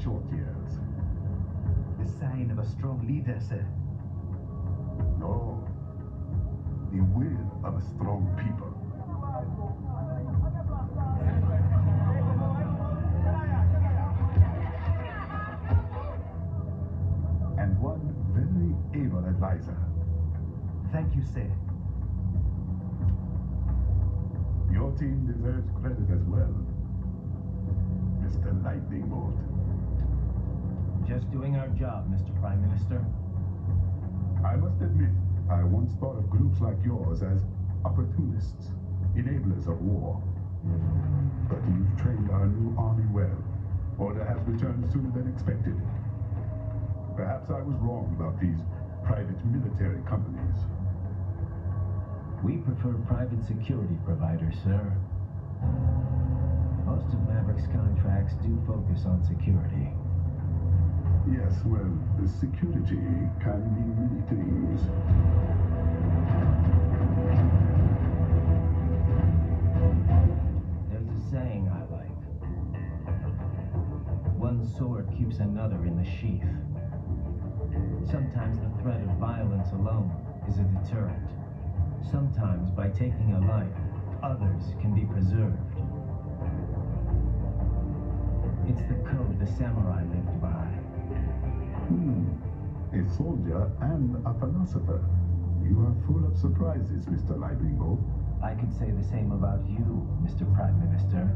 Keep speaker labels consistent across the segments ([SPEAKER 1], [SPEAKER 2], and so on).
[SPEAKER 1] short years.
[SPEAKER 2] The sign of a strong leader, sir.
[SPEAKER 1] No. The will of a strong people. And one very able advisor.
[SPEAKER 2] Thank you, sir.
[SPEAKER 1] Your team deserves credit as well, Mr. Lightning Bolt.
[SPEAKER 3] Just doing our job, Mr. Prime Minister.
[SPEAKER 1] I must admit, I once thought of groups like yours as opportunists, enablers of war. But you've trained our new army well. Order has returned sooner than expected. Perhaps I was wrong about these private military companies.
[SPEAKER 3] We prefer private security providers, sir. Most of Maverick's contracts do focus on security.
[SPEAKER 1] Yes, well, the security can mean many things.
[SPEAKER 3] There's a saying I like. One sword keeps another in the sheath. Sometimes the threat of violence alone is a deterrent. Sometimes by taking a life, others can be preserved. It's the code the samurai lived by.
[SPEAKER 1] A soldier and a philosopher. You are full of surprises, Mr. Lightning Bolt.
[SPEAKER 3] I could say the same about you, Mr. Prime Minister.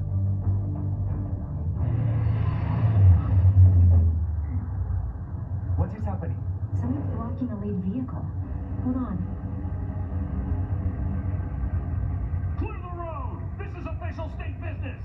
[SPEAKER 2] What is happening?
[SPEAKER 4] Someone's blocking a lead vehicle. Hold on.
[SPEAKER 5] Clear the road! This is official state business!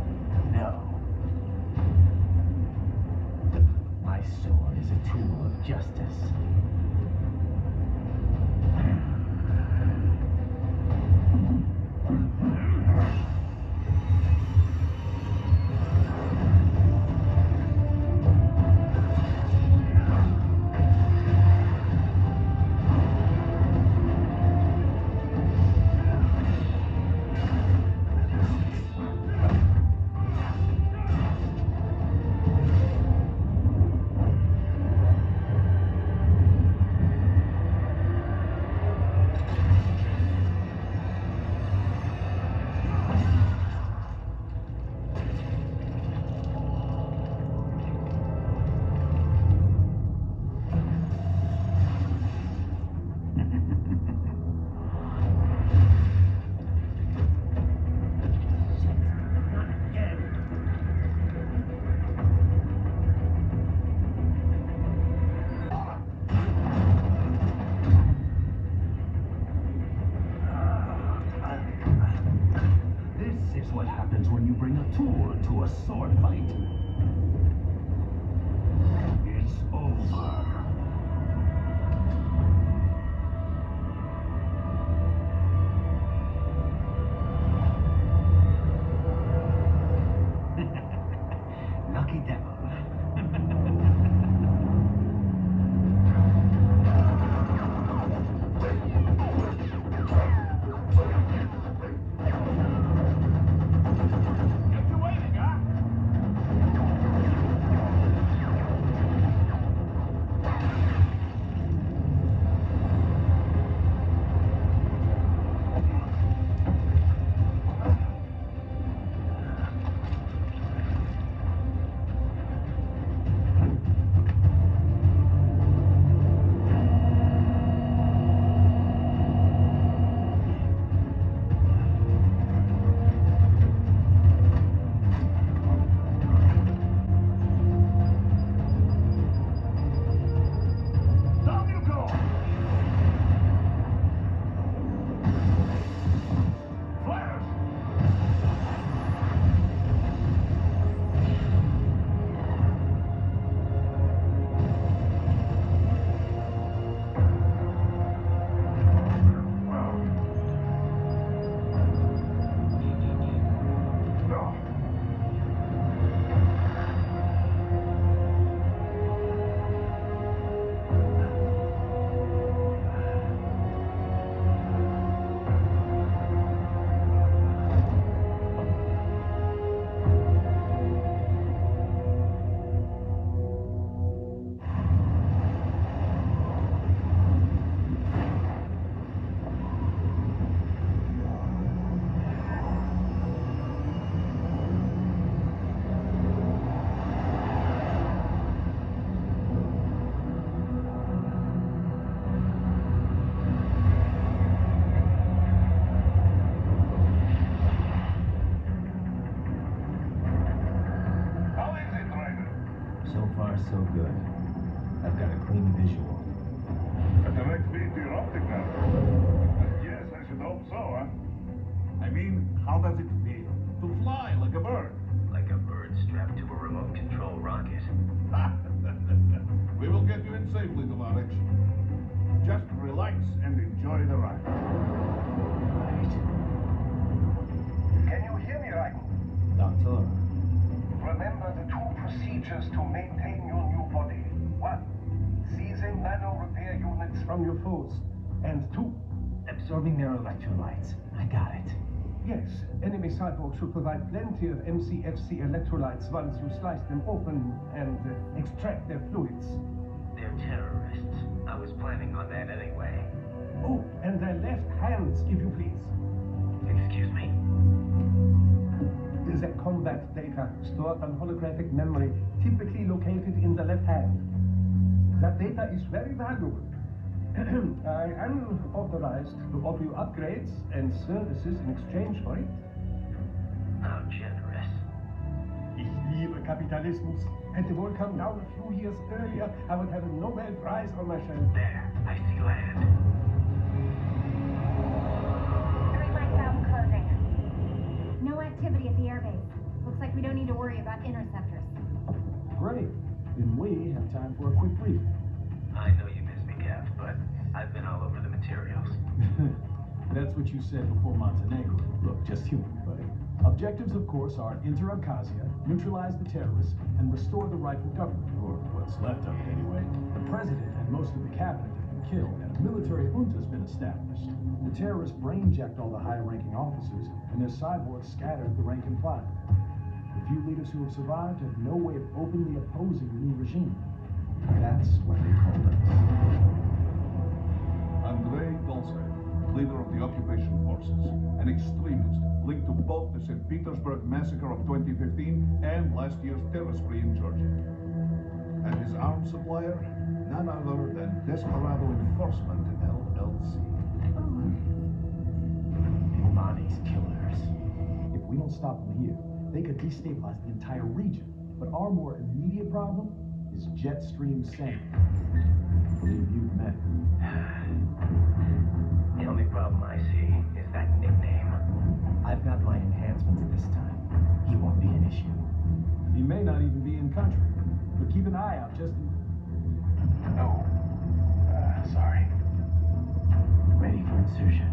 [SPEAKER 3] this.
[SPEAKER 2] This is what happens when you bring a tool to a sword fight. It's over. Lucky devil.
[SPEAKER 3] So far, so good. I've got a clean visual.
[SPEAKER 1] A direct feed to your optic now. Yes, I should hope so, huh? I mean, how does it feel to fly like a bird?
[SPEAKER 2] Like a bird strapped to a remote control rocket.
[SPEAKER 1] We will get you in safely, Tovarich. Just relax and enjoy the ride.
[SPEAKER 6] Can you hear me, Raiden?
[SPEAKER 3] Doctor,
[SPEAKER 6] Remember the two procedures to maintain your new body. 1. Seizing nano repair units from your foes. And 2.
[SPEAKER 3] absorbing their electrolytes. I got it.
[SPEAKER 6] Yes, enemy cyborgs should provide plenty of MCFC electrolytes once you slice them open and extract their fluids.
[SPEAKER 2] They're terrorists. I was planning on that anyway.
[SPEAKER 6] Oh, and their left hands, if you please.
[SPEAKER 2] Excuse me?
[SPEAKER 6] The combat data stored on holographic memory, typically located in the left hand. That data is very valuable. I am authorized to offer you upgrades and services in exchange for it.
[SPEAKER 2] How generous.
[SPEAKER 6] Ich liebe Kapitalismus. Hätte wohl come down a few years earlier, I would have a Nobel Prize on my shelf.
[SPEAKER 2] There, I see land.
[SPEAKER 4] Green light valve closing. No activity at the airbase. Looks like we don't need to worry about interceptors.
[SPEAKER 6] Great. Then we have time for a quick briefing.
[SPEAKER 3] I know you miss me, Cap, but I've been all over the materials.
[SPEAKER 7] That's what you said before Montenegro. Look, just human, buddy. Objectives, of course, are enter Abkhazia, neutralize the terrorists, and restore the rightful government, or what's left of it anyway. The president and most of the cabinet have been killed, and a military junta has been established. The terrorists brain-jacked all the high-ranking officers, and their cyborgs scattered the rank and file. The few leaders who have survived have no way of openly opposing the new regime. That's what they call us.
[SPEAKER 8] Andrei Dolce, leader of the occupation forces, an extremist linked to both the St. Petersburg massacre of 2015 and last year's terror spree in Georgia. And his arms supplier, none other than Desperado Enforcement LLC.
[SPEAKER 7] Money's killers. If we don't stop them here, they could destabilize the entire region. But our more immediate problem is Jetstream Sam. Believe you've met him.
[SPEAKER 3] The only problem I see is that nickname. I've got my enhancements this time. He won't be an issue.
[SPEAKER 7] He may not even be in country, but keep an eye out just in...
[SPEAKER 3] No. Sorry. Ready for insertion.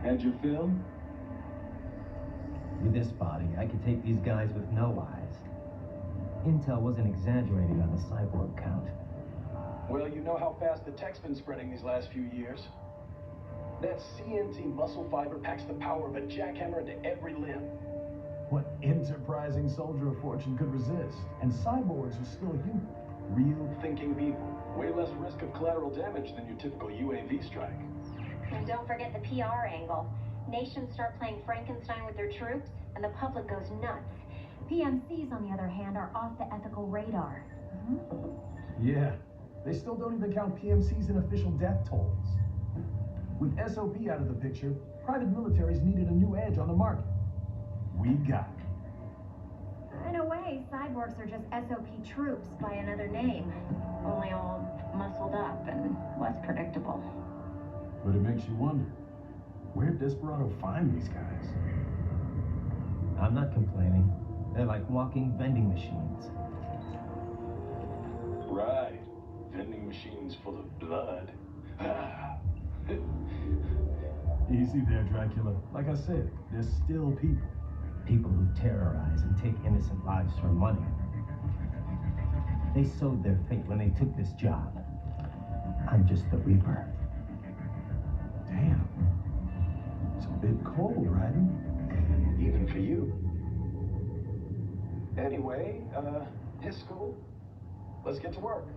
[SPEAKER 7] Had your fill?
[SPEAKER 3] With this body, I could take these guys with no eyes. Intel wasn't exaggerating on the cyborg count.
[SPEAKER 9] Well, you know how fast the tech's been spreading these last few years. That CNT muscle fiber packs the power of a jackhammer into every limb.
[SPEAKER 7] What enterprising soldier of fortune could resist? And cyborgs are still human. Real
[SPEAKER 9] Thinking people. Way less risk of collateral damage than your typical UAV strike.
[SPEAKER 4] And don't forget the PR angle. Nations start playing Frankenstein with their troops, and the public goes nuts. PMCs, on the other hand, are off the ethical radar.
[SPEAKER 7] Yeah, they still don't even count PMCs in official death tolls. With SOP out of the picture, private militaries needed a new edge on the market. We got it.
[SPEAKER 4] In a way, cyborgs are just SOP troops by another name, only all muscled up and less predictable.
[SPEAKER 7] But it makes you wonder, where'd Desperado find these guys?
[SPEAKER 3] I'm not complaining. They're like walking vending machines.
[SPEAKER 9] Right. Vending machines full of blood.
[SPEAKER 7] Easy there, Dracula. Like I said, they're still people.
[SPEAKER 3] People who terrorize and take innocent lives for money. They sowed their fate when they took this job. I'm just the Reaper.
[SPEAKER 7] Damn. It's a bit cold, Raiden.
[SPEAKER 9] Even for you. Anyway, his school. Let's get to work.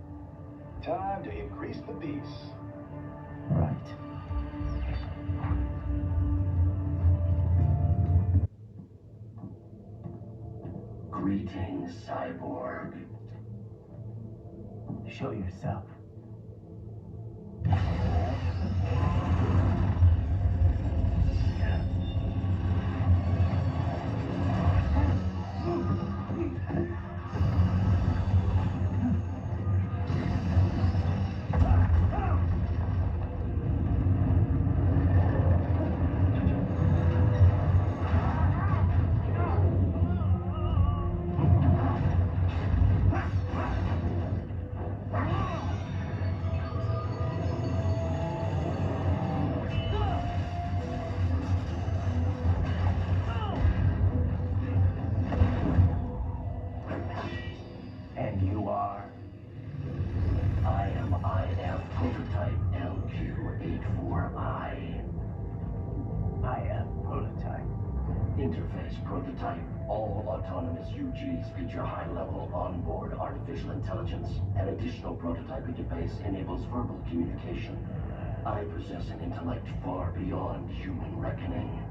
[SPEAKER 9] Time to increase the peace.
[SPEAKER 3] Right.
[SPEAKER 2] Greetings, cyborg.
[SPEAKER 3] Show yourself.
[SPEAKER 2] wait for I.
[SPEAKER 3] I prototype.
[SPEAKER 2] Interface prototype. All autonomous UGs feature high-level onboard artificial intelligence. An additional prototyping device enables verbal communication. I possess an intellect far beyond human reckoning.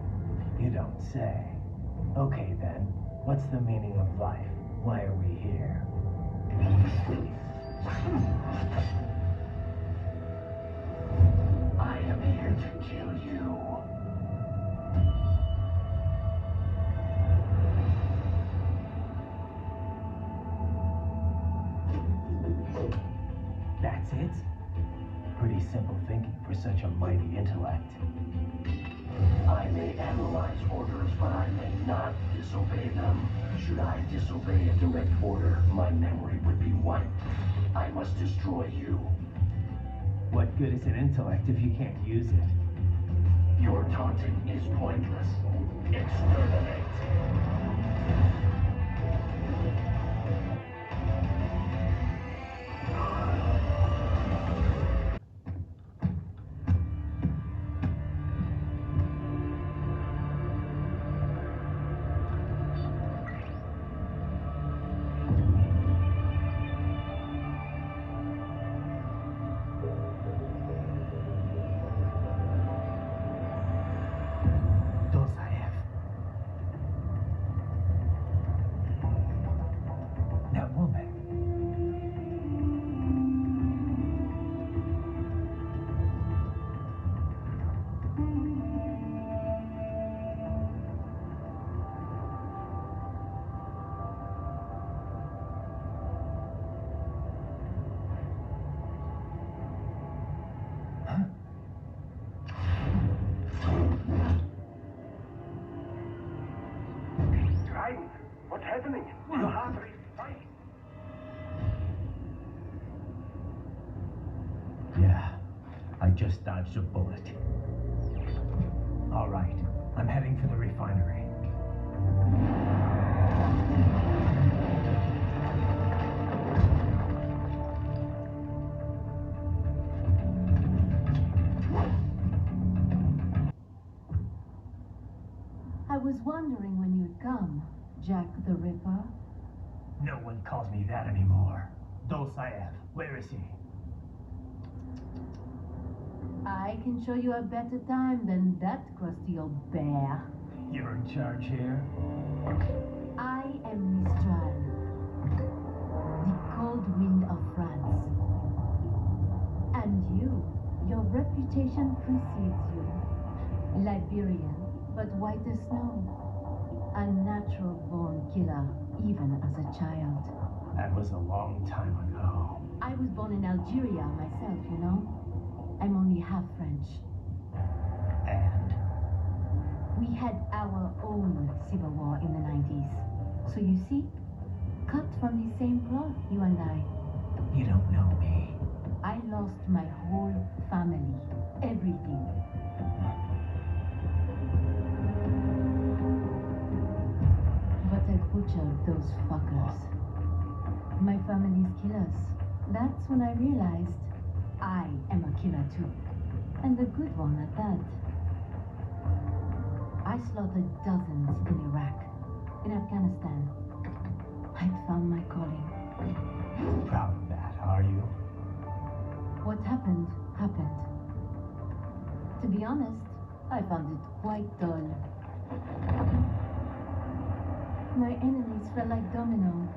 [SPEAKER 3] You don't say. Okay then, what's the meaning of life? Why are we here?
[SPEAKER 2] I am here to kill you.
[SPEAKER 3] That's it? Pretty simple thinking for such a mighty intellect.
[SPEAKER 2] I may analyze orders, but I may not disobey them. Should I disobey a direct order, my memory would be wiped. I must destroy you.
[SPEAKER 3] What good is an intellect if you can't use it?
[SPEAKER 2] Your taunting is pointless. Exterminate.
[SPEAKER 3] That woman.
[SPEAKER 6] Raiden, what's happening? Your heart rate spikes.
[SPEAKER 3] Yeah, I just dodged a bullet. All right, I'm heading for the refinery.
[SPEAKER 10] I was wondering when you'd come, Jack the Ripper.
[SPEAKER 3] No one calls me that anymore. Dosaev, where is he?
[SPEAKER 10] I can show you a better time than that crusty old bear.
[SPEAKER 3] You're in charge here?
[SPEAKER 10] I am Mistral, the cold wind of France. And your reputation precedes you. Liberian, but white as snow. A natural-born killer, even as a child.
[SPEAKER 3] That was a long time ago.
[SPEAKER 10] I was born in Algeria myself, you know. I'm only half French.
[SPEAKER 3] And?
[SPEAKER 10] We had our own civil war in the 90s. So you see, cut from the same cloth, you and I.
[SPEAKER 3] You don't know me.
[SPEAKER 10] I lost my whole family. Everything. But I butchered those fuckers. My family's killers. That's when I realized I am a killer too. And a good one at that. I slaughtered dozens in Iraq, in Afghanistan. I'd found my calling.
[SPEAKER 3] Proud of that, are you?
[SPEAKER 10] What happened, happened. To be honest, I found it quite dull. My enemies fell like domino,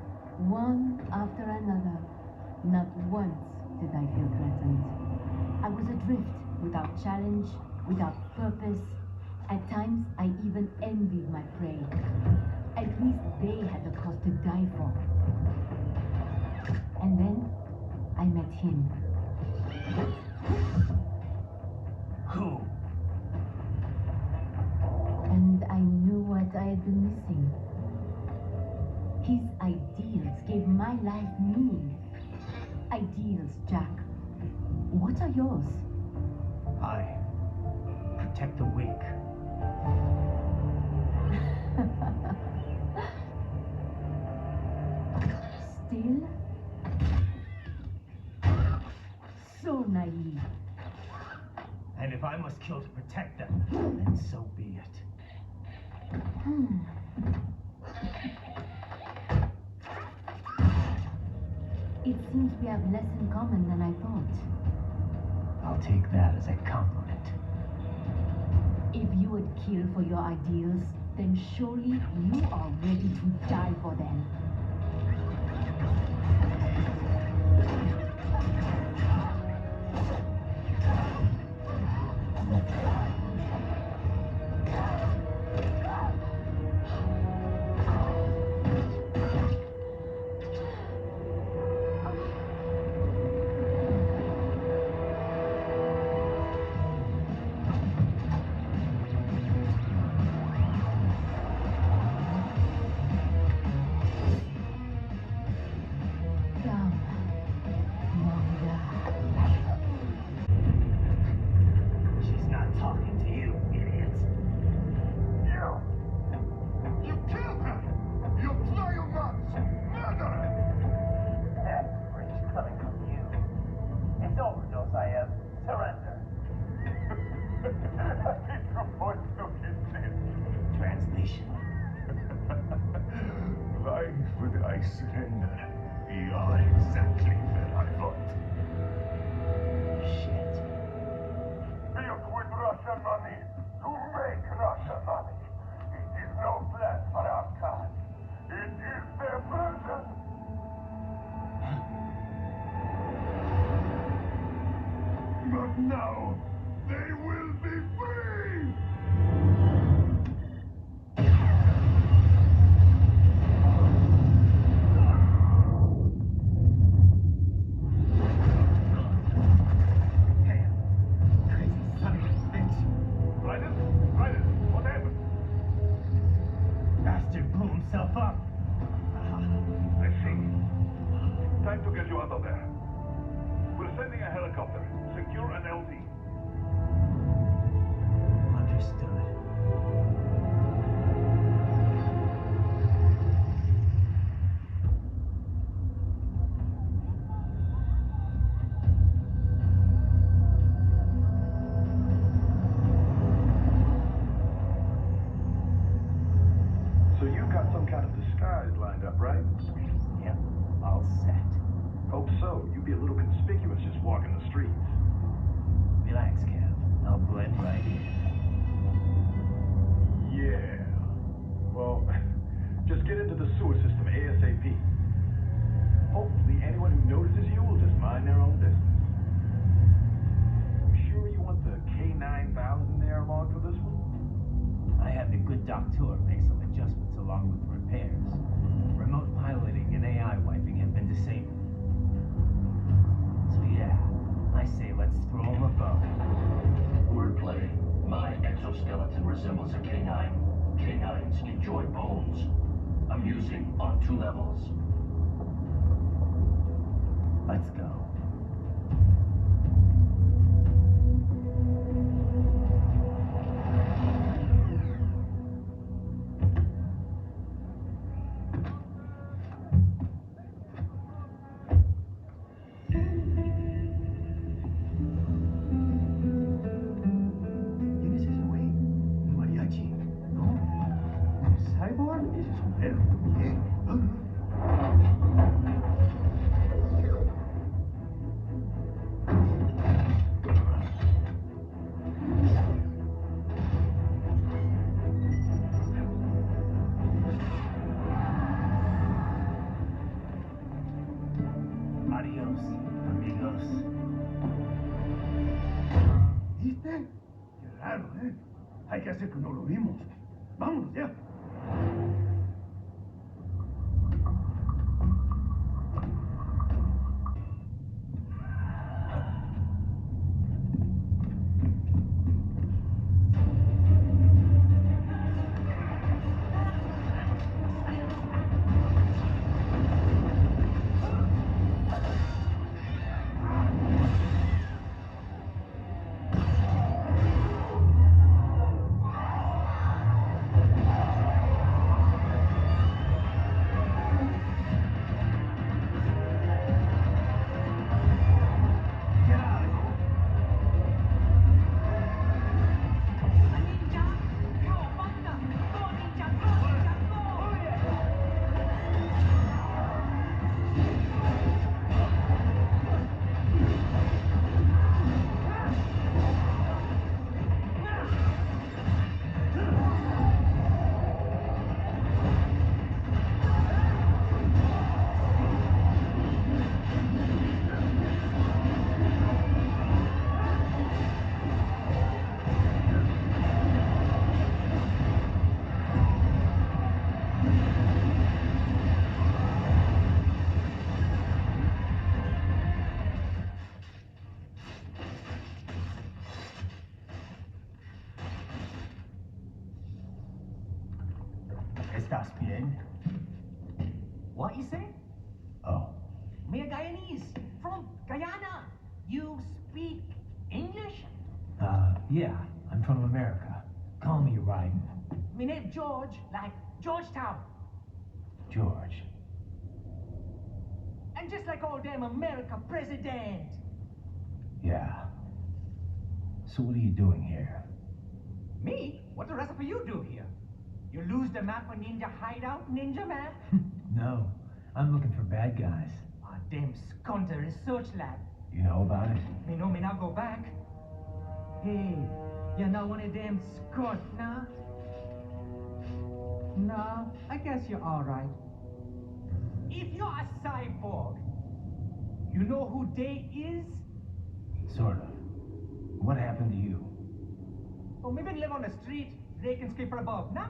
[SPEAKER 10] one after another. Not once did I feel threatened. I was adrift, without challenge, without purpose. At times, I even envied my prey. At least they had a cause to die for. And then, I met him.
[SPEAKER 3] Who?
[SPEAKER 10] And I knew what I had been missing. His ideals gave my life meaning. Ideals, Jack. What are yours?
[SPEAKER 3] I protect the weak.
[SPEAKER 10] Still? So naive.
[SPEAKER 3] And if I must kill to protect them, then so be it.
[SPEAKER 10] It seems we have less in common than I thought.
[SPEAKER 3] I'll take that as a compliment.
[SPEAKER 10] If you would kill for your ideals, then surely you are ready to die for them.
[SPEAKER 3] She's not talking to you, idiot.
[SPEAKER 5] You killed her! You biomods! Murderer!
[SPEAKER 3] That rage coming from you. It's overdose, I have. Surrender.
[SPEAKER 5] Your voice so insane.
[SPEAKER 3] Translation.
[SPEAKER 5] Why would I surrender? You are exactly where I want.
[SPEAKER 3] Shit.
[SPEAKER 5] Built with Russian money to make Russian money. It is no plan for our kind. It is their burden. But now, they will be free! Raiden, what happened?
[SPEAKER 3] Bastard blew himself up.
[SPEAKER 5] I see. Time to get you out of there. We're sending a helicopter. Secure an LT.
[SPEAKER 3] Understood.
[SPEAKER 9] So you've got some kind of disguise lined up, right?
[SPEAKER 3] Yep, all set.
[SPEAKER 9] Hope so. You'd be a little conspicuous just walking the streets.
[SPEAKER 3] Relax, Kev. I'll blend right in.
[SPEAKER 9] Yeah. Well, just get into the sewer system ASAP. Hopefully anyone who notices you will just mind their own business. You sure you want the K9000 there along for this one?
[SPEAKER 3] I had the good doctor make some adjustments along with repairs. Remote piloting and AI wiping have been disabled. So yeah, I say let's throw him a bone.
[SPEAKER 2] Wordplay. My exoskeleton resembles a canine. Canines enjoy bones. Amusing on 2 levels.
[SPEAKER 3] Let's go.
[SPEAKER 7] ¿Quién es ese güey? ¿Un mariachi? ¿No? ¿Cyborg? Ese es un perro. ¿Qué?
[SPEAKER 3] Adiós, amigos.
[SPEAKER 7] ¿Viste? Qué raro, ¿eh? Hay que hacer que no lo vimos. Vámonos ya.
[SPEAKER 3] estás bien?
[SPEAKER 11] What you say?
[SPEAKER 3] Oh.
[SPEAKER 11] Me a Guyanese from Guyana. You speak English?
[SPEAKER 3] Yeah, I'm from America. Call me Raiden.
[SPEAKER 11] Me name George, like Georgetown.
[SPEAKER 3] George.
[SPEAKER 11] And just like all damn America president.
[SPEAKER 3] Yeah. So what are you doing here?
[SPEAKER 11] Me? What the rest of you do here? You lose the map for Ninja Hideout, Ninja Man?
[SPEAKER 3] No, I'm looking for bad guys.
[SPEAKER 11] Ah, damn skunter research lab.
[SPEAKER 3] You know about it?
[SPEAKER 11] Me know me now go back. Hey, you're not one of them skunt, nah? Nah, I guess you're alright. If you're a cyborg, you know who they is?
[SPEAKER 3] Sort of. What happened to you?
[SPEAKER 11] Oh, maybe live on the street, raking scraper above, nah?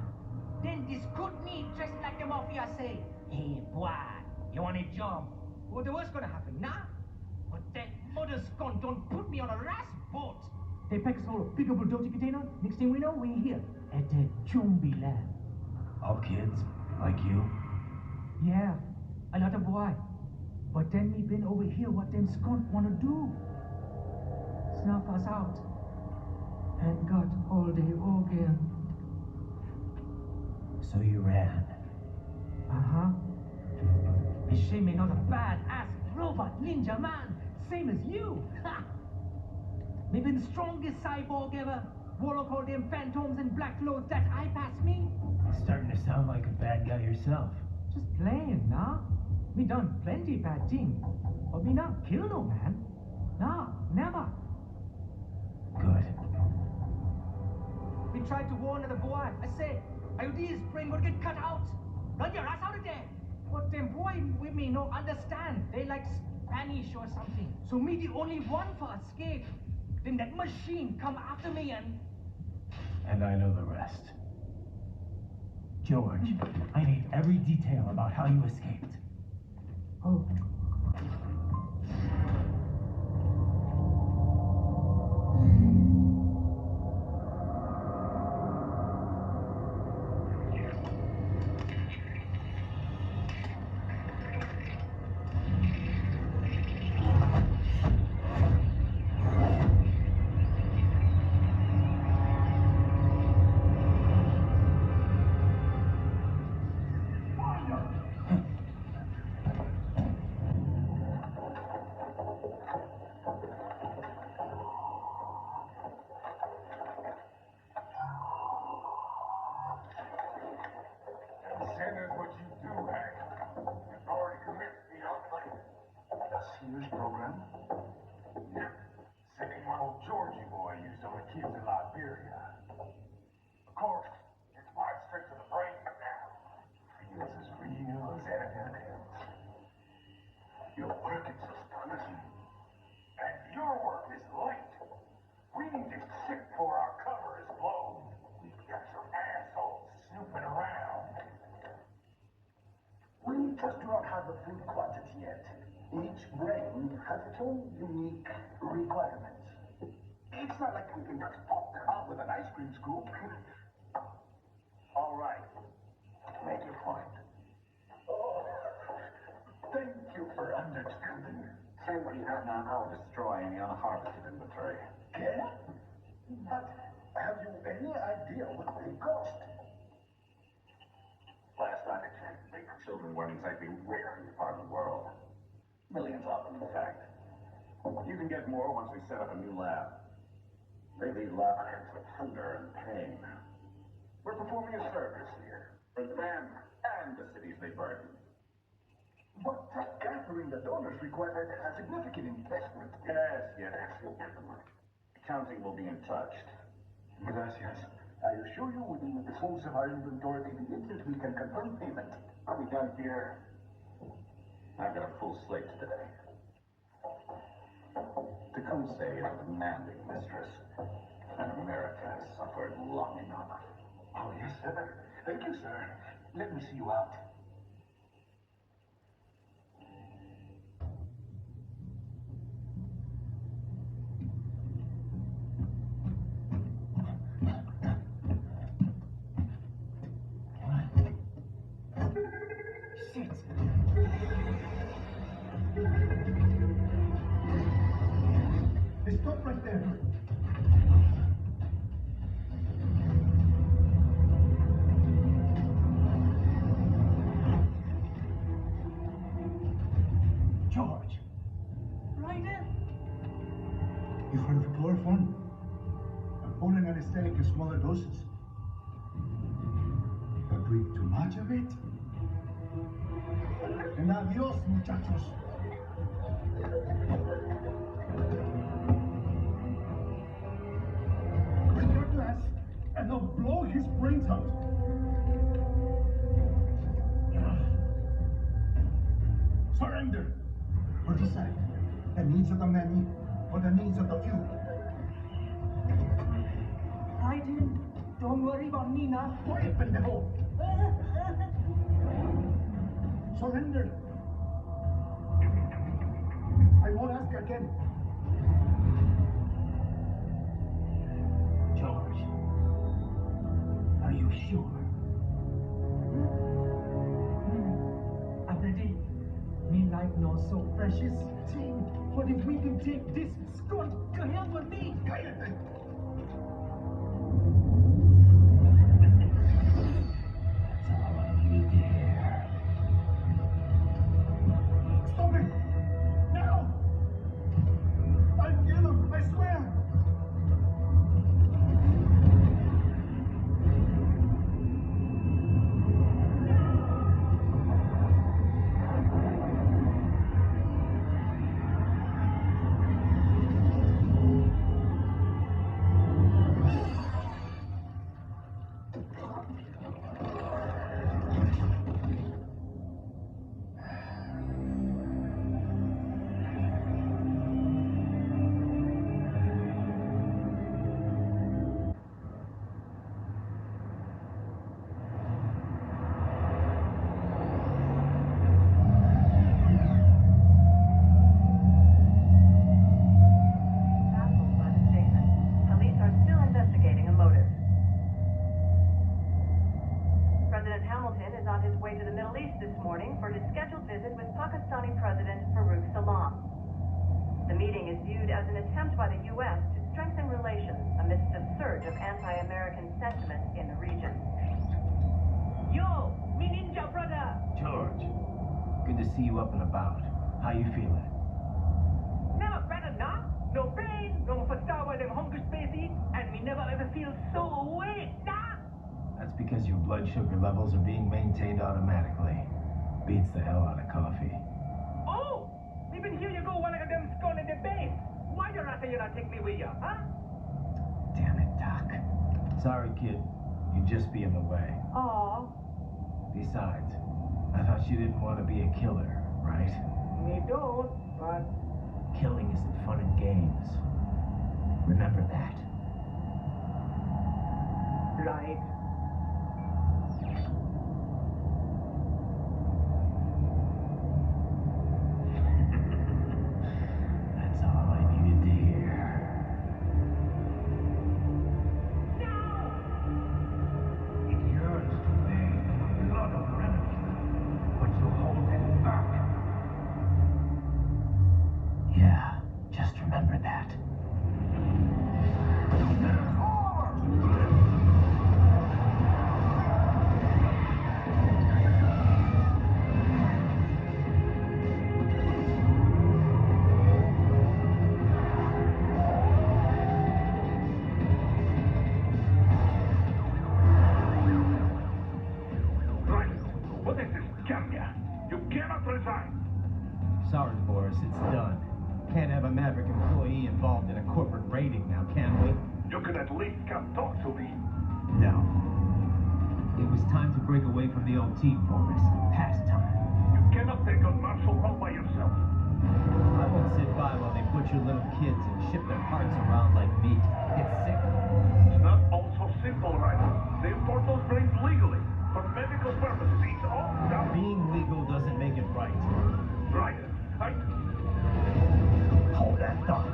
[SPEAKER 11] Then this could need dressed like the mafia say, hey, boy, you want a job? What the worst gonna happen, nah? But that mother scunt don't put me on a last boat. They pack us all a pickable dirty container. Next thing we know, we're here at the zombie lab.
[SPEAKER 3] All kids? Like you?
[SPEAKER 11] Yeah, a lot of boy. But then we been over here what them skunt wanna do. Snuff us out. And got all the organ.
[SPEAKER 3] So you ran.
[SPEAKER 11] Uh-huh. It's shame me not a bad-ass robot ninja man, same as you. Ha! Maybe the strongest cyborg ever. Warlock all them phantoms and black clothes that eye pass me.
[SPEAKER 3] Starting to sound like a bad guy yourself.
[SPEAKER 11] Just playing, nah? Me done plenty bad thing. But me not kill no man. Nah, never.
[SPEAKER 3] Good.
[SPEAKER 11] We tried to warn the boy. I said, IOD's brain would get cut out. Run your ass out of there. But them boy with me no understand. They like Spanish or something. So me the only one for escape. Then that machine come after me and...
[SPEAKER 3] And I know the rest. George, I need every detail about how you escaped.
[SPEAKER 11] Oh.
[SPEAKER 5] Sears program? Yeah. Same old Georgie boy used on the kids in Liberia. Of course, it's wiped straight to the brain now. Feels as real as anything else. Your work is astonishing. And your work is late. We need to sit before our cover is blown. We've got some assholes snooping around.
[SPEAKER 2] We just do not have the full quantity yet. Each brain has its own unique requirements. It's not like we can just pop them out with an ice cream scoop. All right. Make your point. Oh, thank you for understanding.
[SPEAKER 12] Say what you have now, I'll destroy any unharvested inventory.
[SPEAKER 2] Okay? But have you any idea what they cost?
[SPEAKER 12] Last I checked, they children weren't exactly rare in this part of the world. Millions of them, in fact. You can get more once we set up a new lab. They lead lives of hunger and pain. We're performing a service here for them and the cities they burden.
[SPEAKER 2] But gathering the donors required a significant investment.
[SPEAKER 12] Yes, you'll get them. Accounting will be in touch.
[SPEAKER 2] Gracias. I assure you, within the source of our inventory, the instant we can confirm payment.
[SPEAKER 12] Are we done here? I've got a full slate today. Tecumseh is a demanding mistress, and America has suffered long enough.
[SPEAKER 2] Oh, yes, sir. Thank you, sir. Let me see you out.
[SPEAKER 5] Stop right there. George.
[SPEAKER 11] Raiden?
[SPEAKER 5] You've heard of chloroform? I'm pulling anesthetic in smaller doses. But drink too much of it? And adios, muchachos. Bring your glass, and I'll blow his brains out. Surrender. Or decide. The needs of the many, or the needs of the few.
[SPEAKER 11] Raiden, don't worry about me now.
[SPEAKER 5] Quiet, pendejo. Surrender. I won't ask again.
[SPEAKER 11] George, are you sure? I'm ready. Me life not so precious. But if we can take this skull to hell with me.
[SPEAKER 5] Cállate. Stop it! Now! I'll kill him, I swear!
[SPEAKER 3] See you up and about. How you feeling?
[SPEAKER 11] Never better not. No pain, no for Star Wars them hunger species, and me never ever feel so weak, nah.
[SPEAKER 3] That's because your blood sugar levels are being maintained automatically. Beats the hell out of coffee.
[SPEAKER 11] Oh! Even here you go, one of them skull in the base. Why you not say you not take me with you, huh?
[SPEAKER 3] Damn it, Doc. Sorry, kid. You'd just be in the way.
[SPEAKER 11] Aw.
[SPEAKER 3] Besides, I thought you didn't want to be a killer, right?
[SPEAKER 11] Me don't, but...
[SPEAKER 3] Killing isn't fun and games. Remember that.
[SPEAKER 11] Right.
[SPEAKER 3] That's all I needed to hear.
[SPEAKER 5] It yearns to bathe in the blood of your enemy, but you hold it back.
[SPEAKER 3] Yeah, just remember that. Sorry, Boris, it's done. Can't have a Maverick employee involved in a corporate raiding now, can we?
[SPEAKER 5] You can at least come talk to me.
[SPEAKER 3] No. It was time to break away from the old team, Boris. Past time.
[SPEAKER 5] You cannot take on martial law by yourself.
[SPEAKER 3] I won't sit by while they butcher little kids and ship their hearts around like meat. It's sick.
[SPEAKER 5] It's not all so simple, Raiden. They import those brains legally. For medical purposes, it's all done.
[SPEAKER 3] Being legal doesn't make it right.
[SPEAKER 5] Raiden,
[SPEAKER 3] Hold that thought.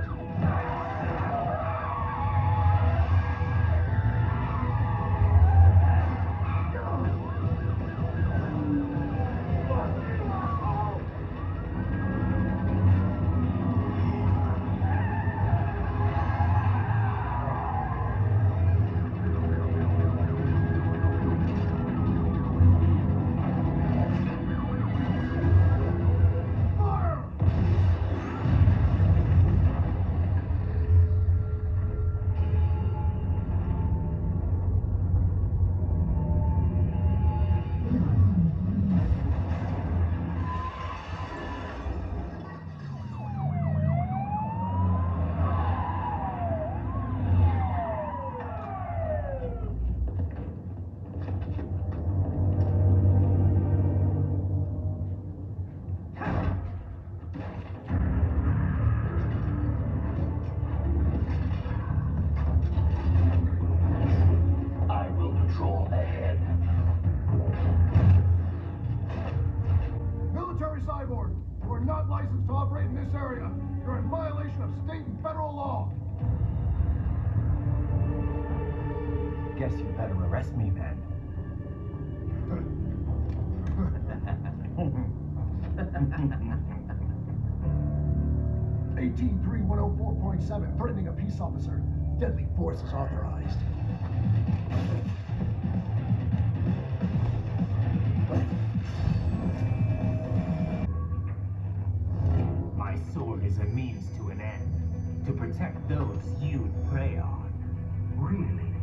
[SPEAKER 3] guess you better arrest me then.
[SPEAKER 7] 183-104.7, threatening a peace officer. Deadly force is authorized.
[SPEAKER 3] My sword is a means to an end, to protect those you prey on.
[SPEAKER 13] Really?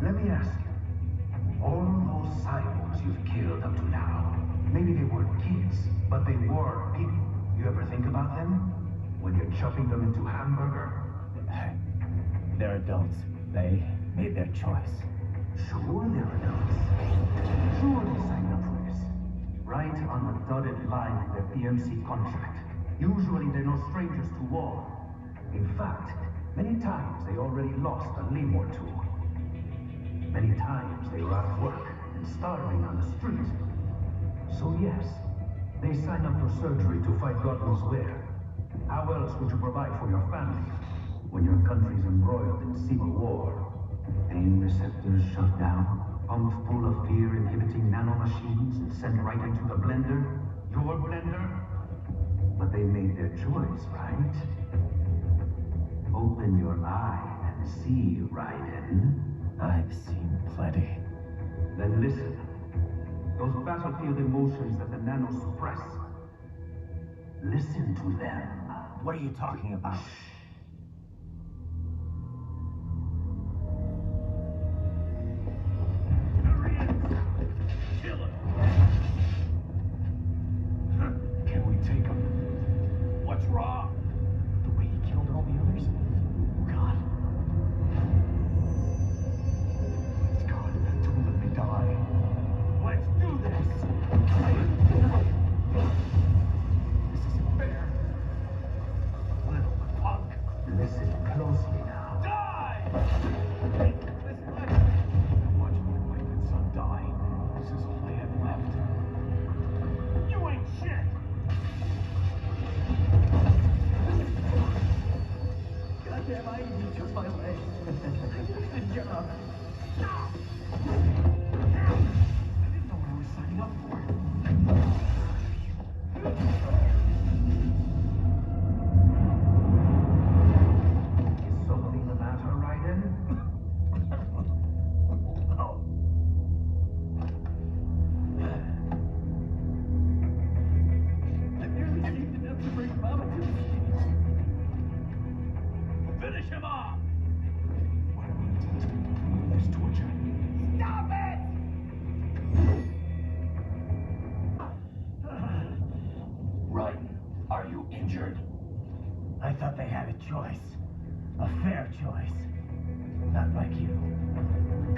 [SPEAKER 13] Let me ask you, all those cyborgs you've killed up to now, maybe they weren't kids, but they were people. You ever think about them? When you're chopping them into hamburger?
[SPEAKER 3] They're adults. They made their choice.
[SPEAKER 13] Sure they're adults. Sure they signed up for this. Right on the dotted line of their PMC contract. Usually they're no strangers to war. In fact, many times they already lost a limb or two. Many times they were out of work and starving on the street. So yes, they signed up for surgery to fight God knows where. How else would you provide for your family when your country's embroiled in civil war? Pain receptors shut down, pumped full of fear-inhibiting nanomachines and sent right into the blender? Your blender? But they made their choice, right? Open your eye and see, Raiden.
[SPEAKER 3] I've seen plenty.
[SPEAKER 13] Then listen. Those battlefield emotions that the nanos suppress. Listen to them.
[SPEAKER 3] What are you talking about?
[SPEAKER 14] Kill him.
[SPEAKER 7] Can we take him?
[SPEAKER 14] What's wrong?
[SPEAKER 7] The way he killed all the others? God. It's God. Don't let me die.
[SPEAKER 14] Let's do this.
[SPEAKER 7] This isn't fair.
[SPEAKER 14] Little punk.
[SPEAKER 13] Listen closely now.
[SPEAKER 14] Die!
[SPEAKER 7] Watch my wife and son die. This is all I have left.
[SPEAKER 14] You ain't shit.
[SPEAKER 11] Goddamn, I need just my leg. Good job.
[SPEAKER 7] I didn't know what I was signing up for.
[SPEAKER 13] Is something the matter, Raiden?
[SPEAKER 14] Oh.
[SPEAKER 11] I nearly saved enough to bring Mama to the streets.
[SPEAKER 14] Finish him off.
[SPEAKER 7] What am I tasting for this torture?
[SPEAKER 11] Stop it!
[SPEAKER 2] Raiden, are you injured?
[SPEAKER 3] I thought they had a choice. A fair choice. Not like you.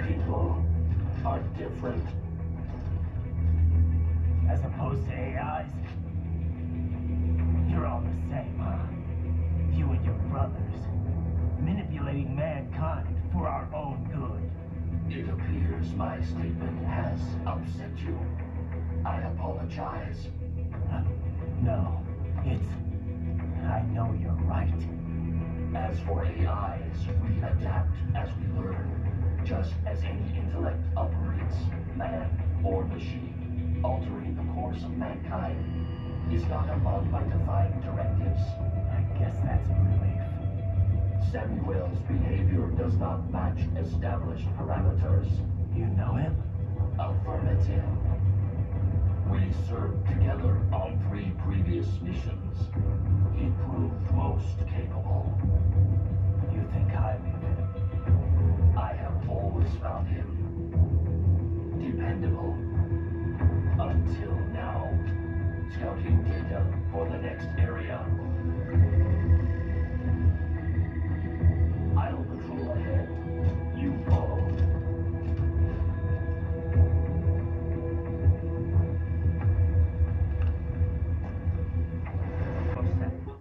[SPEAKER 2] People are different.
[SPEAKER 3] As opposed to AIs? You're all the same, huh? You and your brothers. Manipulating mankind for our own good.
[SPEAKER 2] It appears my statement has upset you. I apologize.
[SPEAKER 3] No, it's... I know you're right.
[SPEAKER 2] As for AIs, we adapt as we learn, just as any intellect operates, man or machine. Altering the course of mankind is not among my defined directives.
[SPEAKER 3] I guess that's a relief.
[SPEAKER 2] Samuel's behavior does not match established parameters.
[SPEAKER 3] You know him?
[SPEAKER 2] Affirmative. We served together on 3 previous missions. He proved most capable.
[SPEAKER 3] You think highly of him?
[SPEAKER 2] I have always found him dependable. Until now. Scouting data for the next area. I'll patrol ahead. You follow.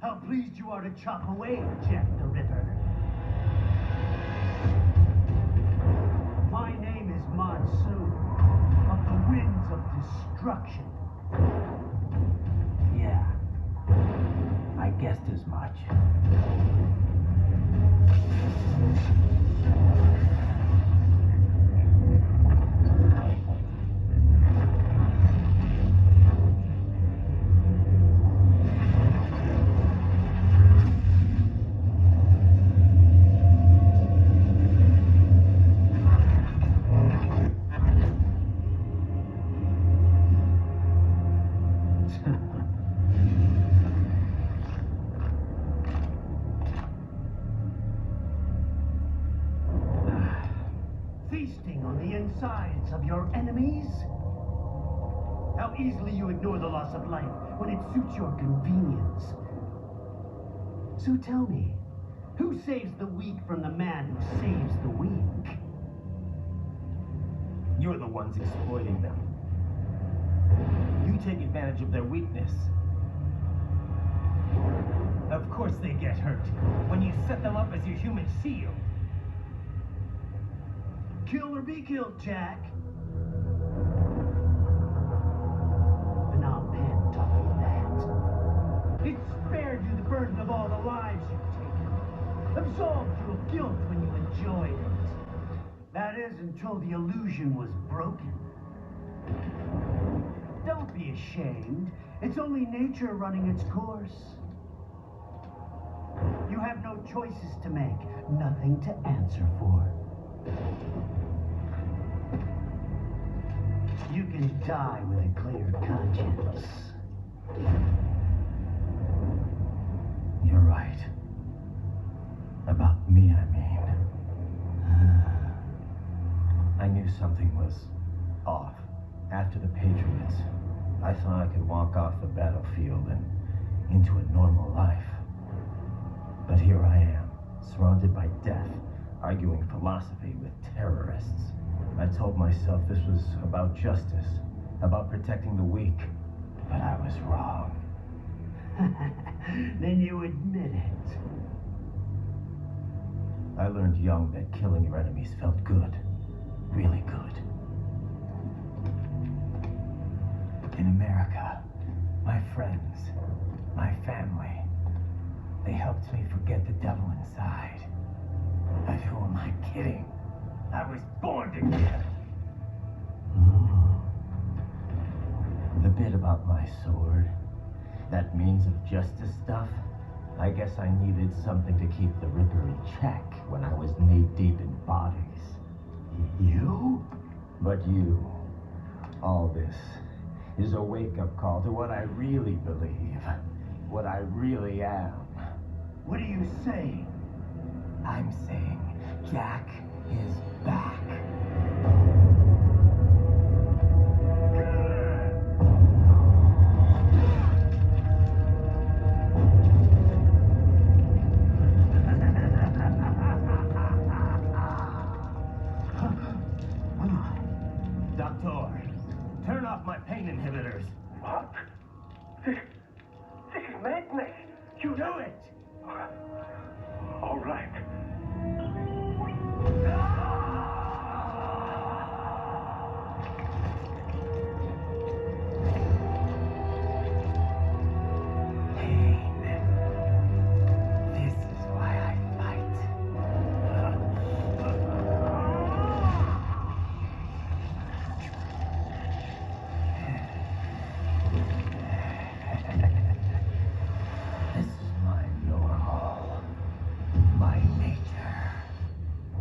[SPEAKER 11] How pleased you are to chop away, Jack the Ripper. My name is Monsoon, of the Winds of Destruction.
[SPEAKER 3] Yeah. I guessed as much.
[SPEAKER 13] Feasting on the insides of your enemies? How easily you ignore the loss of life when it suits your convenience. So tell me, who saves the weak from the man who saves the weak?
[SPEAKER 3] You're the ones exploiting them. You take advantage of their weakness. Of course they get hurt when you set them up as your human shield.
[SPEAKER 13] Kill or be killed, Jack. And I'll pen top of that. It spared you the burden of all the lives you've taken. Absolved you of guilt when you enjoyed it. That is, until the illusion was broken. Don't be ashamed. It's only nature running its course. You have no choices to make, nothing to answer for. You can die with a clear conscience.
[SPEAKER 3] You're right. About me, I mean. I knew something was off. After the Patriots, I thought I could walk off the battlefield and into a normal life. But here I am, surrounded by death, arguing philosophy with terrorists. I told myself this was about justice, about protecting the weak, but I was wrong.
[SPEAKER 13] Then you admit it.
[SPEAKER 3] I learned young that killing your enemies felt good. Really good. In America, my friends, my family, they helped me forget the devil inside. But who am I kidding? I was born to kill. The bit about my sword, that means of justice stuff, I guess I needed something to keep the Ripper in check when I was knee-deep in bodies.
[SPEAKER 13] You?
[SPEAKER 3] But you, all this, is a wake-up call to what I really believe, what I really am.
[SPEAKER 13] What are you saying?
[SPEAKER 3] I'm saying Jack is back. Doctor, turn off my pain inhibitors.
[SPEAKER 13] What? This is madness. You
[SPEAKER 3] Do it!
[SPEAKER 13] All right.
[SPEAKER 3] Pain. This is why I fight. This is my normal. My nature.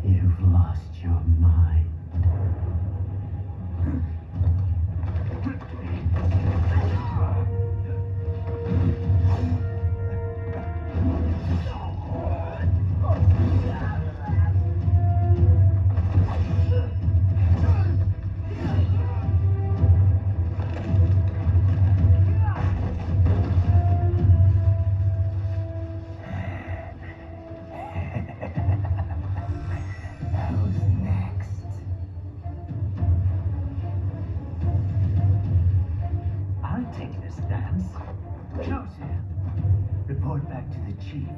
[SPEAKER 13] You've lost your mind.
[SPEAKER 3] Who's next?
[SPEAKER 13] I'll take this dance. Joseph, report back to the chief.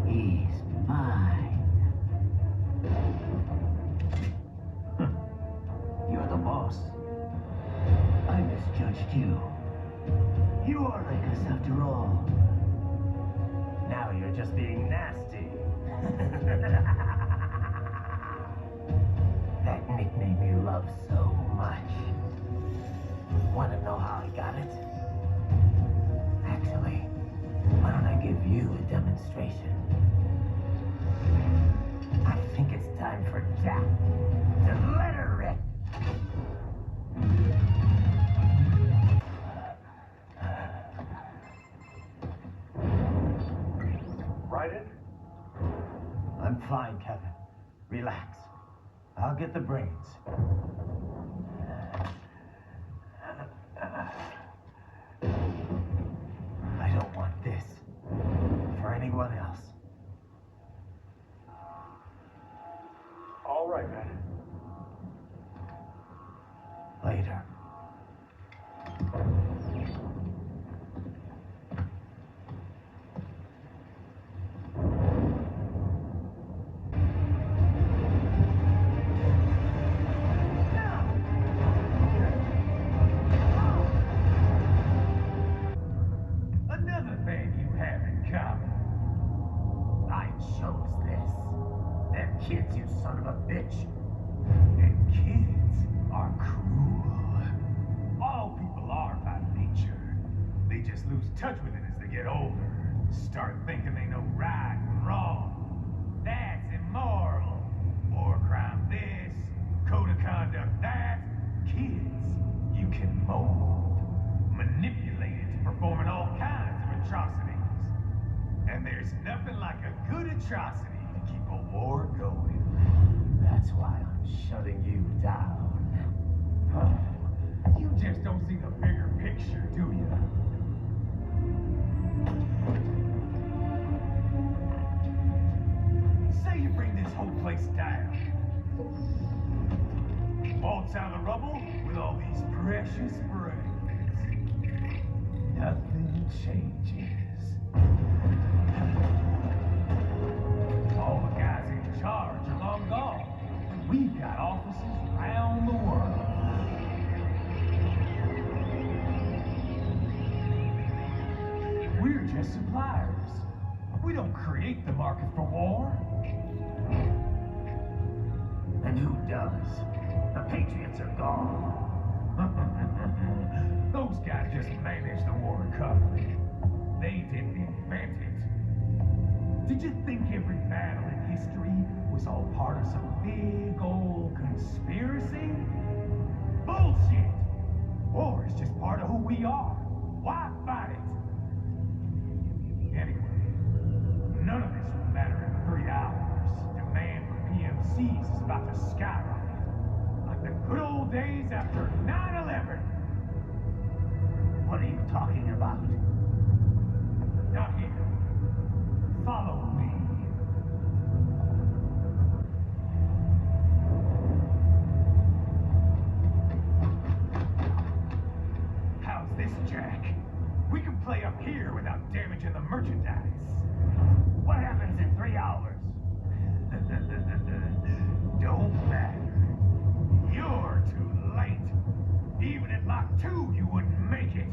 [SPEAKER 13] He's mine. You're the boss. I misjudged you. You are like us after all.
[SPEAKER 3] Now you're just being nasty. That nickname you love so much. Want to know how I got it? Actually, why don't I give you a demonstration? I think it's time for Jack to let her rip.
[SPEAKER 5] Raiden?
[SPEAKER 3] I'm fine, Kevin. Relax. I'll get the brains. I don't want this for anyone else.
[SPEAKER 5] All right, man.
[SPEAKER 3] Later.
[SPEAKER 14] Another thing you have in common.
[SPEAKER 3] I chose this. Them kids, you son of a bitch.
[SPEAKER 14] And kids are cruel. All people are by nature. They just lose touch with it as they get older. Start thinking they know right and wrong. That's immoral. War crime this, code of conduct that. Kids, you can mold, manipulate it to performing all kinds of atrocities. And there's nothing like a good atrocity to keep a war going.
[SPEAKER 3] That's why I'm shutting you down.
[SPEAKER 14] You just don't see the bigger picture, do you? Say you bring this whole place down. Waltz out of the rubble with all these precious brains. Nothing changes. All the guys in charge are long gone. We've got offices around the world. We're just suppliers. We don't create the market for war.
[SPEAKER 3] And who does? The Patriots are gone.
[SPEAKER 14] Those guys just manage the war economy. They didn't invent it. Did you think every battle in history was all part of some big old conspiracy? Bullshit! War is just part of who we are. Why fight it? Anyway, none of this will matter in 3 hours. Demand for PMCs is about to skyrocket. Like the good old days after 9/11.
[SPEAKER 3] What are you talking about?
[SPEAKER 14] Not here. Follow me. How's this, Jack? We can play up here without damaging the merchandise.
[SPEAKER 3] What happens in 3 hours?
[SPEAKER 14] Don't matter. You're too late. Even at Mach 2, you wouldn't make it.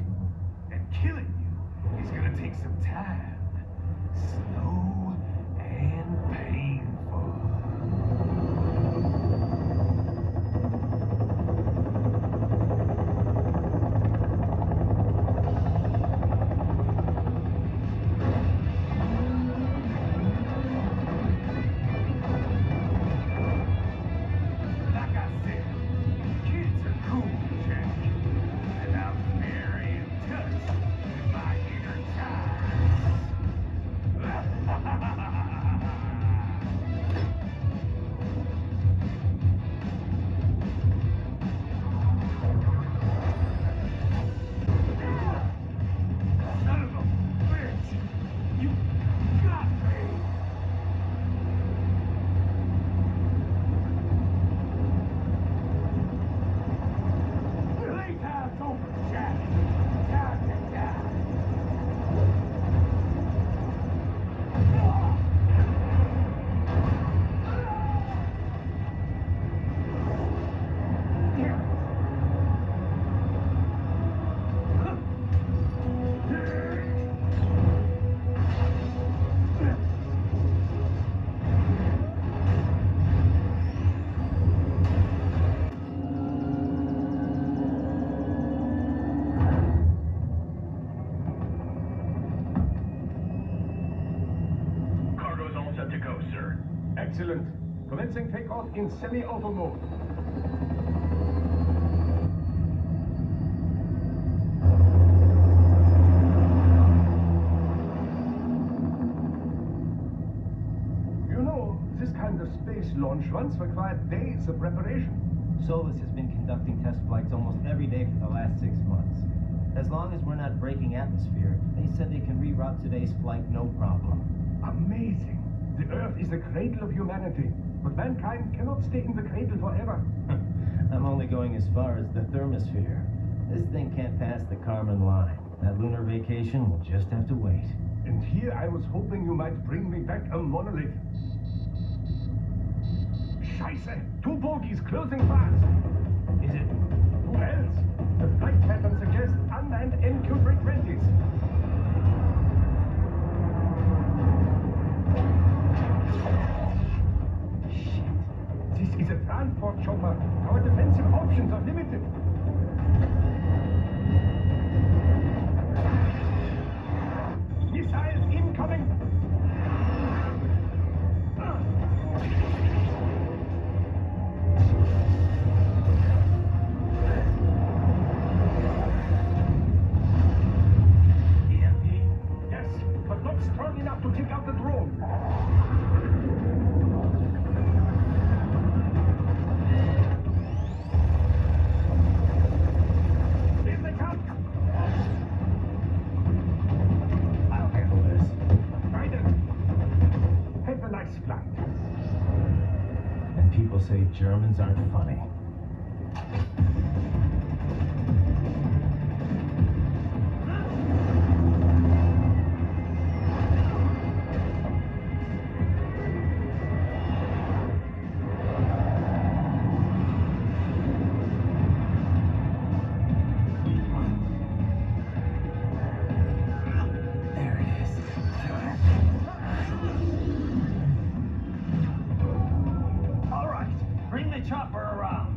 [SPEAKER 14] And killing you is gonna take some time. Slow and painful. Like I said, kids are cool, Jack. And I'm very in touch with my inner child. Son of a bitch! You got me! Playtime's over, Jack. Time to die.
[SPEAKER 5] Cargo's all set to go, sir.
[SPEAKER 6] Excellent. Commencing takeoff in semi-auto mode. You know, this kind of space launch once required days of preparation.
[SPEAKER 3] Solus has been conducting test flights almost every day for the last 6 months. As long as we're not breaking atmosphere, they said they can reroute today's flight no problem.
[SPEAKER 6] Amazing. The Earth is the cradle of humanity, but mankind cannot stay in the cradle forever.
[SPEAKER 3] I'm only going as far as the thermosphere. This thing can't pass the Kármán line. That lunar vacation will just have to wait.
[SPEAKER 6] And here I was hoping you might bring me back a monolith. Scheiße! 2 bogies closing fast!
[SPEAKER 3] Is it?
[SPEAKER 6] Who else? The flight pattern suggests unmanned MQ-320s. Shit. This is a transport chopper. Our defensive options are limited. Missiles incoming! Strong enough to take out the drone. Here they come.
[SPEAKER 3] I'll handle this.
[SPEAKER 6] Raiden, have a nice flight.
[SPEAKER 3] And people say Germans aren't funny.
[SPEAKER 11] Chopper around.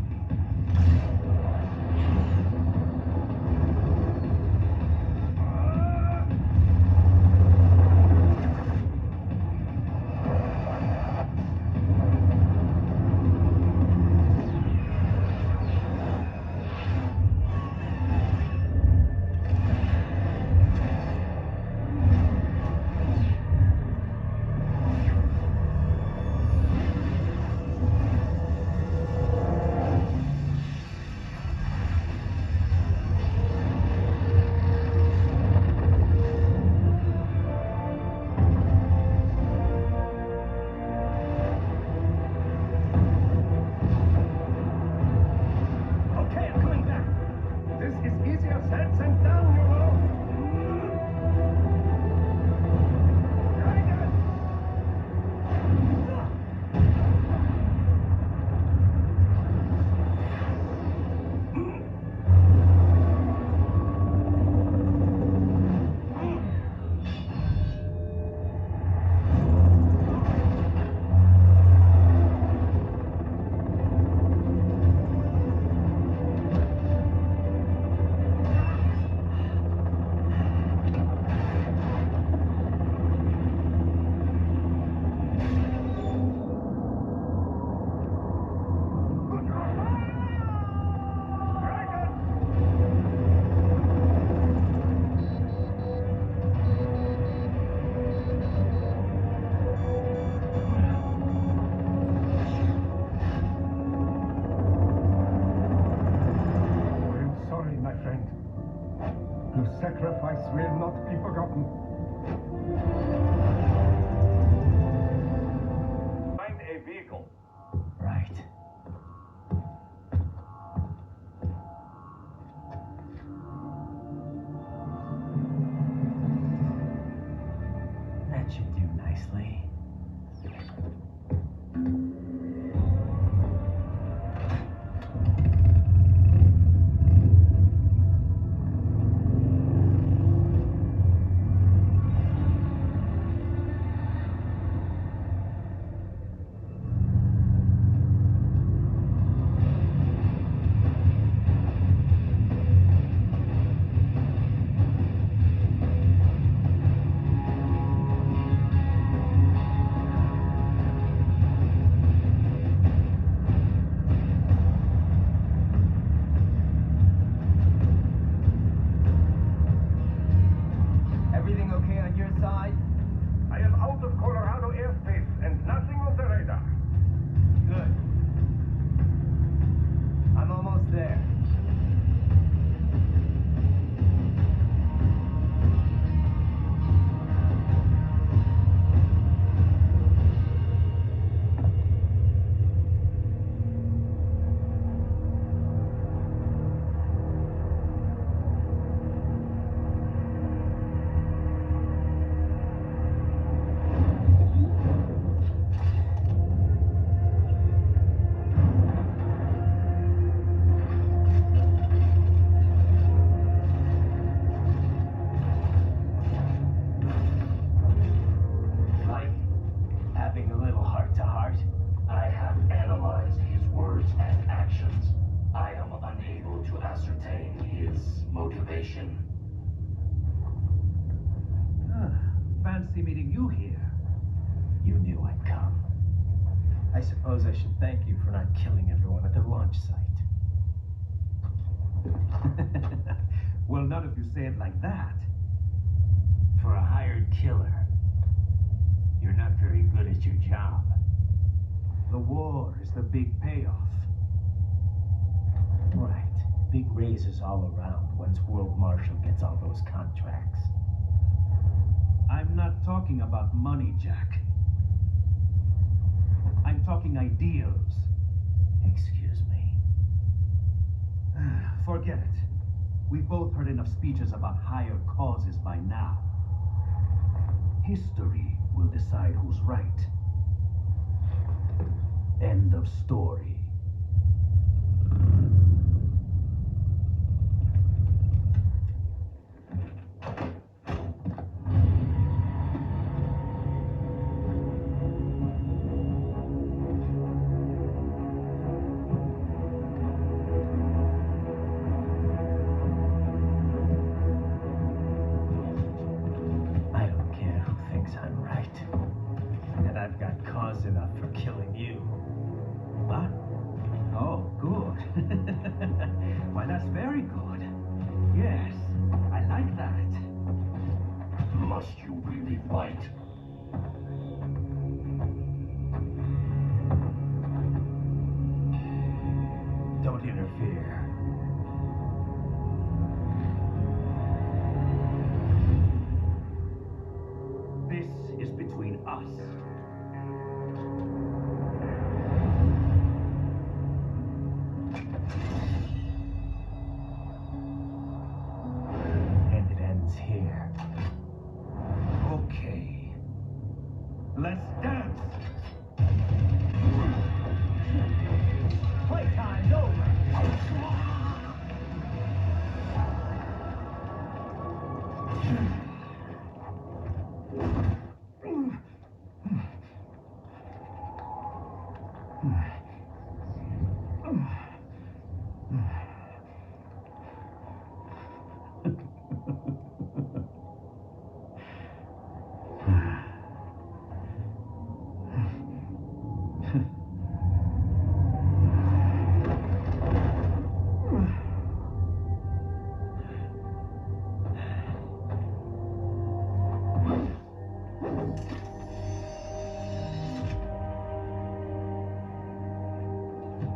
[SPEAKER 6] Your sacrifice will not be forgotten.
[SPEAKER 5] Find a vehicle.
[SPEAKER 3] Right. That should do nicely.
[SPEAKER 13] fancy meeting you here.
[SPEAKER 3] You knew I'd come. I suppose I should thank you for not killing everyone at the launch site.
[SPEAKER 13] Well, none of you say it like that.
[SPEAKER 3] For a hired killer, you're not very good at your job.
[SPEAKER 13] The war is the big payoff.
[SPEAKER 3] Right. Big raises all around once World Marshal gets all those contracts.
[SPEAKER 13] I'm not talking about money, Jack. I'm talking ideals.
[SPEAKER 3] Excuse me.
[SPEAKER 13] Forget it. We've both heard enough speeches about higher causes by now. History will decide who's right. End of story.
[SPEAKER 3] I don't care who thinks I'm right. And I've got cause enough for killing you.
[SPEAKER 13] What? Oh, good. Why, that's very good. Yes, I like that.
[SPEAKER 2] Must you really fight?
[SPEAKER 3] Don't interfere.
[SPEAKER 13] This is between us.
[SPEAKER 3] And it ends here.
[SPEAKER 13] Okay. Let's dance!
[SPEAKER 11] Playtime's over.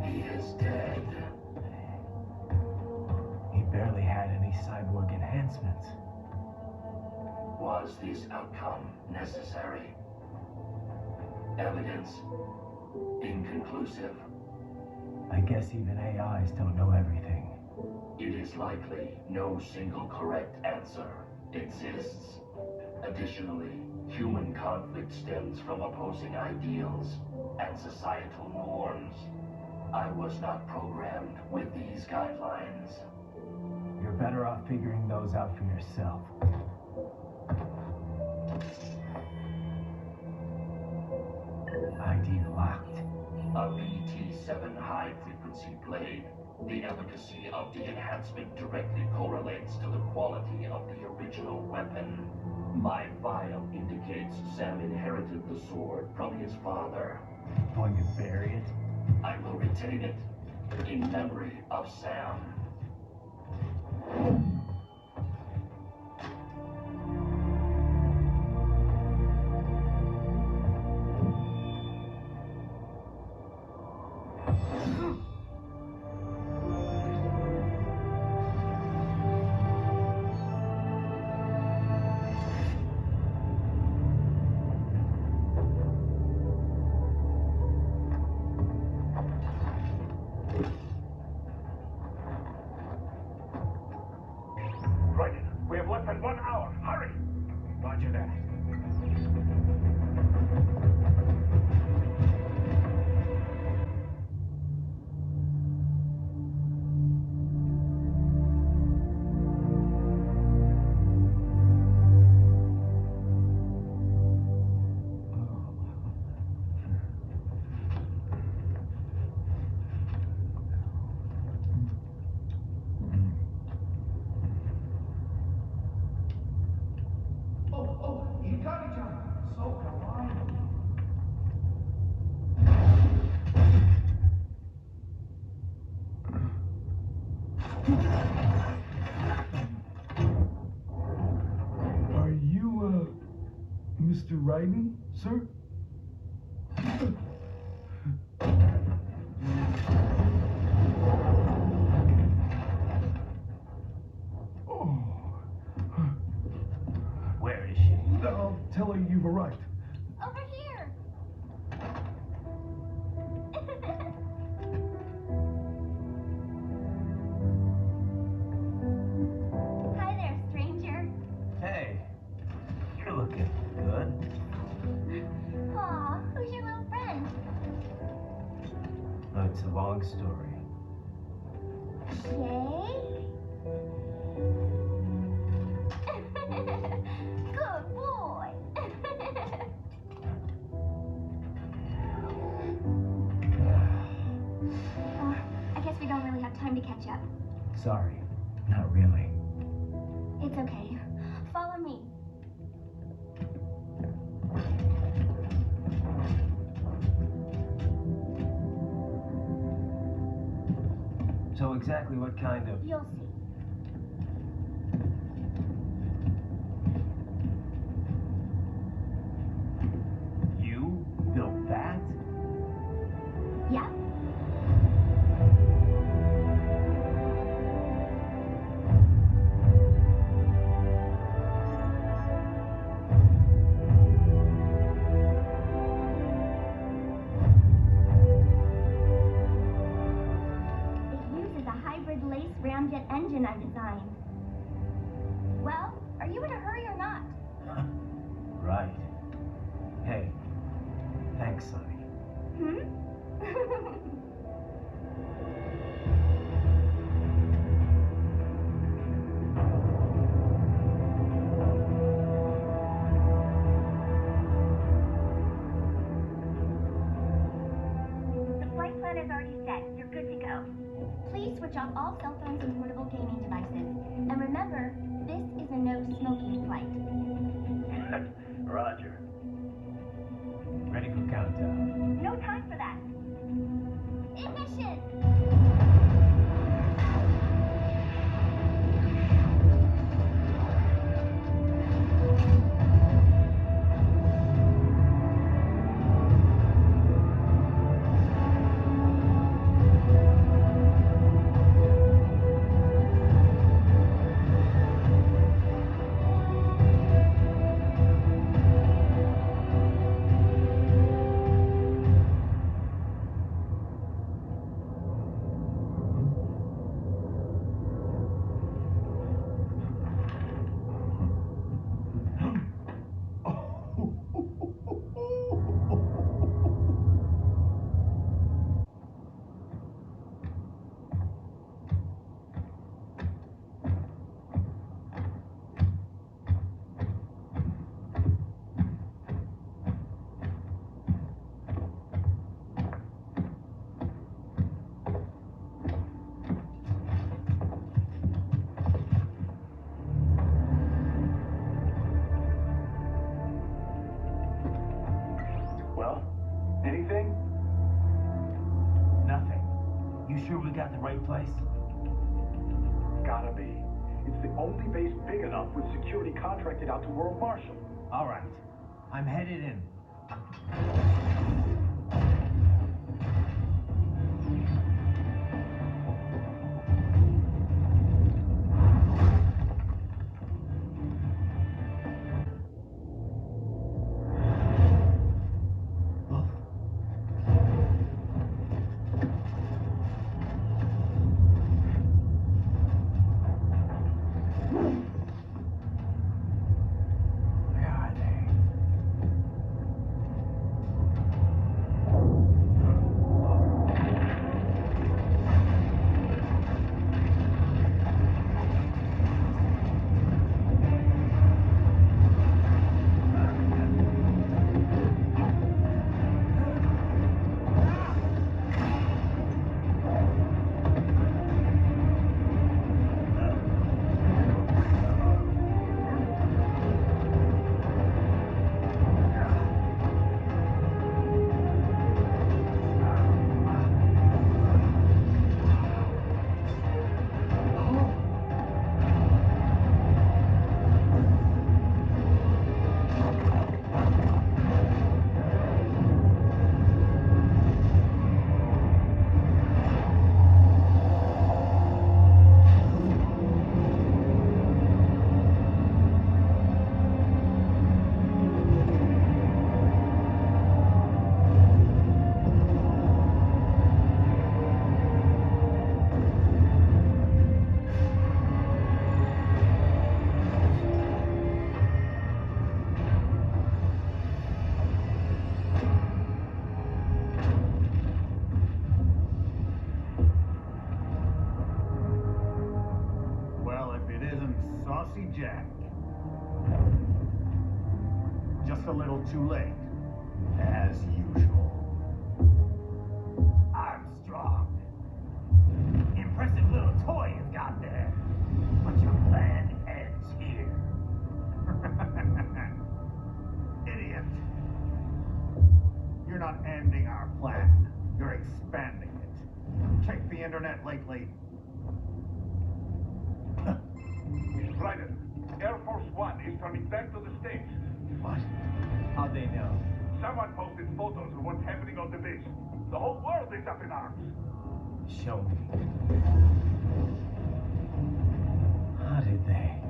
[SPEAKER 2] He is dead.
[SPEAKER 3] He barely had any cyborg enhancements.
[SPEAKER 2] Was this outcome necessary? Evidence inconclusive.
[SPEAKER 3] I guess even AIs don't know everything.
[SPEAKER 2] It is likely no single correct answer exists. Additionally, human conflict stems from opposing ideals and societal norms. I was not programmed with these guidelines.
[SPEAKER 3] You're better off figuring those out for yourself. ID locked.
[SPEAKER 2] A BT-7 high-frequency blade. The efficacy of the enhancement directly correlates to the quality of the original weapon. My file indicates Sam inherited the sword from his father.
[SPEAKER 3] Going to bury it?
[SPEAKER 2] I will retain it in memory of Sam.
[SPEAKER 7] Raiden, sir?
[SPEAKER 3] Where is she?
[SPEAKER 7] I'll tell her you've arrived.
[SPEAKER 4] Over here! Hi there, stranger.
[SPEAKER 3] Hey, you're looking good.
[SPEAKER 4] Aw, who's your little friend?
[SPEAKER 3] Oh, it's a long story.
[SPEAKER 4] Jay? Good boy. I guess we don't really have time to catch up.
[SPEAKER 3] Sorry, not really.
[SPEAKER 4] It's okay. Follow me.
[SPEAKER 3] So exactly what kind of...
[SPEAKER 4] You'll see.
[SPEAKER 3] You built that?
[SPEAKER 4] Yeah? It uses a hybrid lace ramjet engine I designed. Well, are you in a hurry or not?
[SPEAKER 3] Right. Hey, thanks, Sonny.
[SPEAKER 4] Hmm? The flight plan is already set. You're good to go. Please switch off all cell phones and portable gaming devices. And remember, this is a no smoking flight.
[SPEAKER 3] Roger. Ready for countdown.
[SPEAKER 4] No time for that. Ignition!
[SPEAKER 9] Well, anything?
[SPEAKER 3] Nothing. You sure we got the right place?
[SPEAKER 9] Gotta be. It's the only base big enough with security contracted out to World Marshal.
[SPEAKER 3] All right. I'm headed in. Where are they?
[SPEAKER 14] little too late. As usual. Armstrong. Impressive little toy you've got there. But your plan ends here. Idiot. You're not ending our plan. You're expanding it. Check the internet lately.
[SPEAKER 5] Raiden, Air Force One is coming back to the States.
[SPEAKER 3] What?
[SPEAKER 11] How'd they know?
[SPEAKER 5] Someone posted photos of what's happening on the base. The whole world is up in arms.
[SPEAKER 3] Show me. How did they?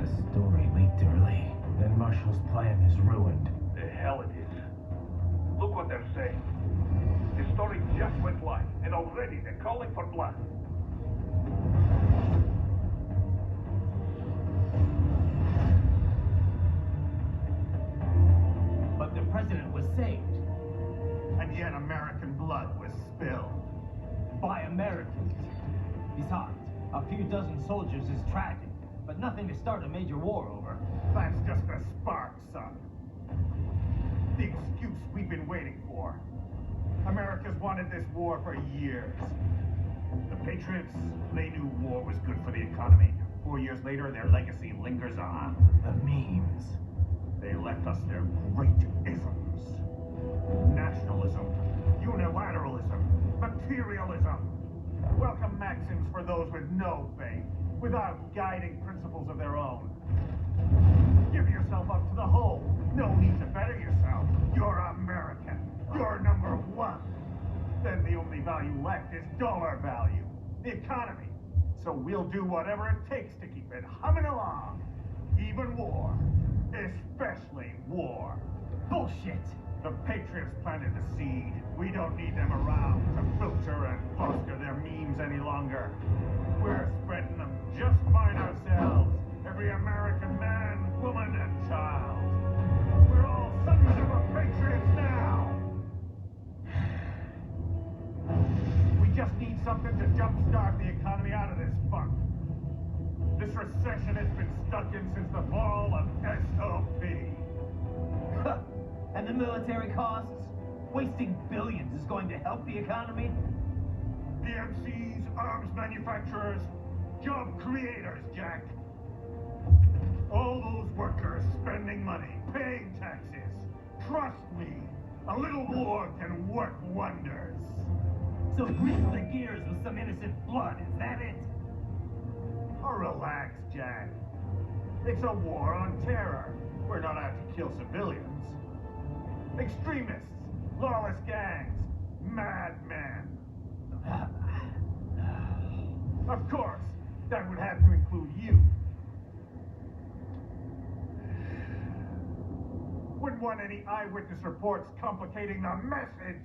[SPEAKER 3] The story leaked early. Then Marshall's plan is ruined.
[SPEAKER 5] The hell it is. Look what they're saying. The story just went live, and already they're calling for blood.
[SPEAKER 11] But the president was saved.
[SPEAKER 14] And yet American blood was spilled.
[SPEAKER 11] By Americans. Besides, a few dozen soldiers is tragic, but nothing to start a major war over.
[SPEAKER 14] That's just a spark, son. The excuse we've been waiting for. America's wanted this war for years. The Patriots, they knew war was good for the economy. 4 years later, their legacy lingers on.
[SPEAKER 3] The memes.
[SPEAKER 14] They left us their great isms. Nationalism, unilateralism, materialism. Welcome maxims for those with no faith, without guiding principles of their own. Give yourself up to the whole. No need to better yourself. You're American. You're number one. Then the only value left is dollar value. The economy. So we'll do whatever it takes to keep it humming along. Even war. Especially war.
[SPEAKER 11] Bullshit!
[SPEAKER 14] The Patriots planted the seed. We don't need them around to filter and foster their memes any longer. We're spreading them just fine ourselves. Every American man, woman, and child. We're all sons of a Patriots now! We just need something to jumpstart the economy out of this funk. This recession has been stuck in since the fall of SOP.
[SPEAKER 11] And the military costs? Wasting billions is going to help the economy?
[SPEAKER 14] PMCs, arms manufacturers, job creators, Jack. All those workers spending money, paying taxes. Trust me, a little war can work wonders.
[SPEAKER 11] So grease the gears with some innocent blood, is that it?
[SPEAKER 14] Oh, relax, Jack. It's a war on terror. We're not out to kill civilians. Extremists, lawless gangs, madmen. Of course, that would have to include you. Wouldn't want any eyewitness reports complicating the message.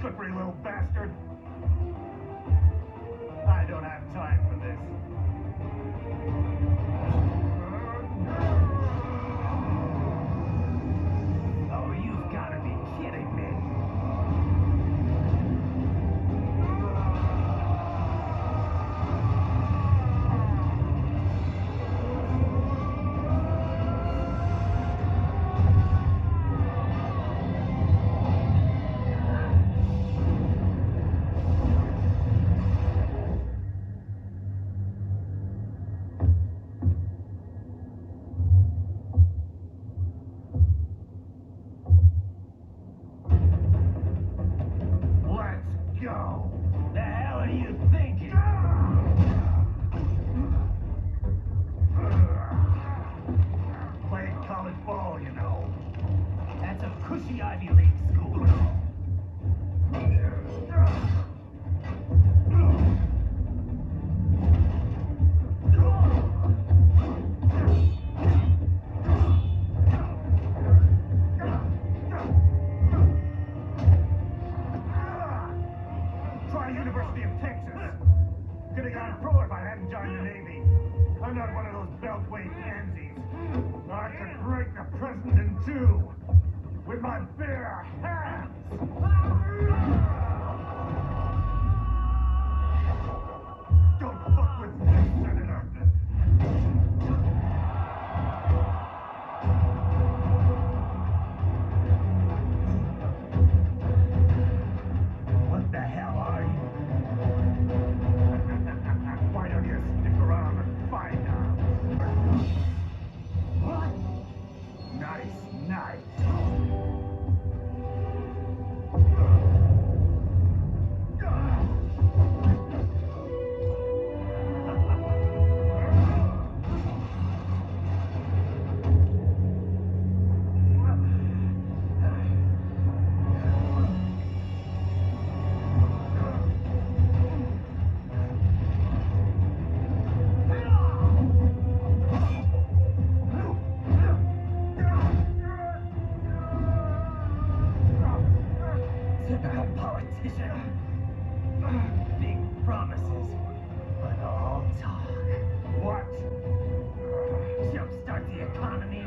[SPEAKER 14] Slippery little bastard. I don't have time for this.
[SPEAKER 11] Oh, you've got to be kidding me.
[SPEAKER 3] are you thinking?
[SPEAKER 13] Playing college ball, you know.
[SPEAKER 3] That's a cushy Ivy League school.
[SPEAKER 13] Try University of Texas. Could have gone pro if I hadn't joined the Navy. I'm not one of those beltway pansies. I could break the president in two with my bare hands. Don't fuck with me, Senator.
[SPEAKER 3] What the hell are you?
[SPEAKER 13] Why don't you stick around and find out?
[SPEAKER 3] What?
[SPEAKER 13] Nice.
[SPEAKER 3] Typical politician. Big promises, but all talk.
[SPEAKER 13] What?
[SPEAKER 3] Jumpstart the economy.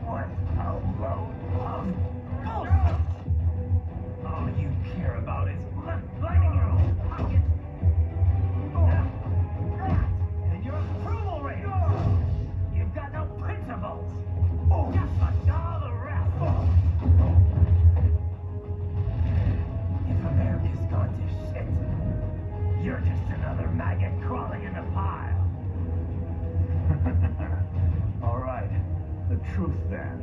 [SPEAKER 3] What a load of bullshit! All you care about is lining your own pockets. And your approval rating. You've got no principles. Just like all the rest. If America's gone to shit, you're just another maggot crawling in the pile.
[SPEAKER 13] All right. The truth then.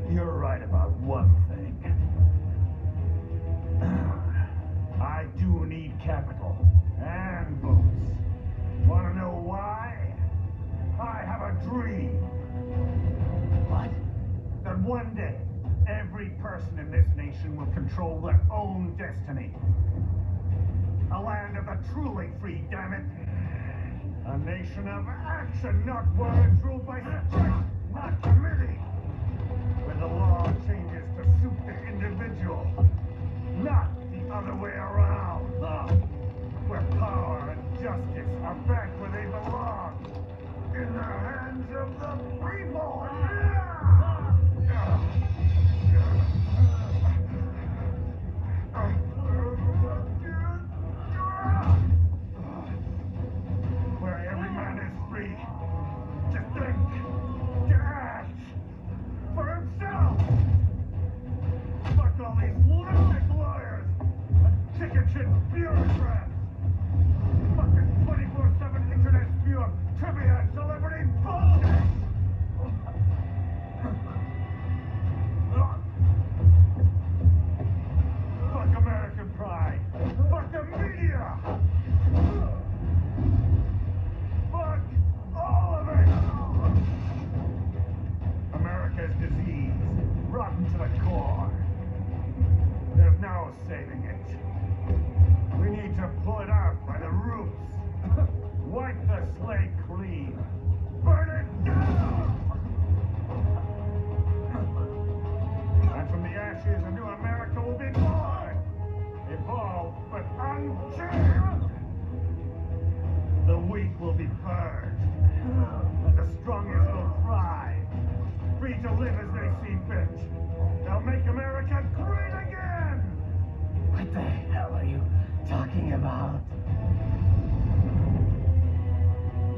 [SPEAKER 13] You're right about one thing. I do need capital and votes. Want to know why? I have a dream.
[SPEAKER 3] What?
[SPEAKER 13] That one day, every person in this nation will control their own destiny. A land of the truly free, damn it. A nation of action, not words, ruled by strength, not committee. Where the law changes to suit the individual, not the other way around. Where power and justice are back where they belong. In the hands of the people. Where every man is free to think, to act for himself. Fuck all these lunatic lawyers and chicken-shit bureaucrats. Fucking 24/7 internet spew of trivia and celebrity bullshit. Fuck American pride. Fuck the media. Fuck all of it. America's disease, rotten to the core. There's no saving it. We need to pull it out by the roots. Wipe the slate clean. Burn it down! And from the ashes, a new America will be born. Evolved, but unchanged. The weak will be purged. And the strongest will thrive. Free to live as they see fit. They'll make America great again!
[SPEAKER 3] What the hell are you talking about?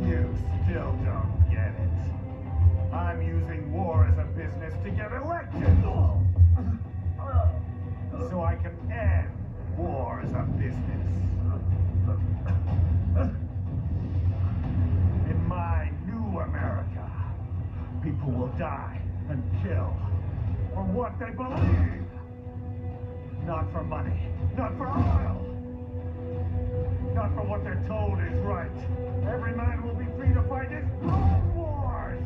[SPEAKER 13] You still don't get it. I'm using war as a business to get elected. So I can end war as a business. In my new America, people will die and kill.
[SPEAKER 5] for what they believe. Not for money, not for oil, not for what they're told is right. Every man will be free to fight his own wars.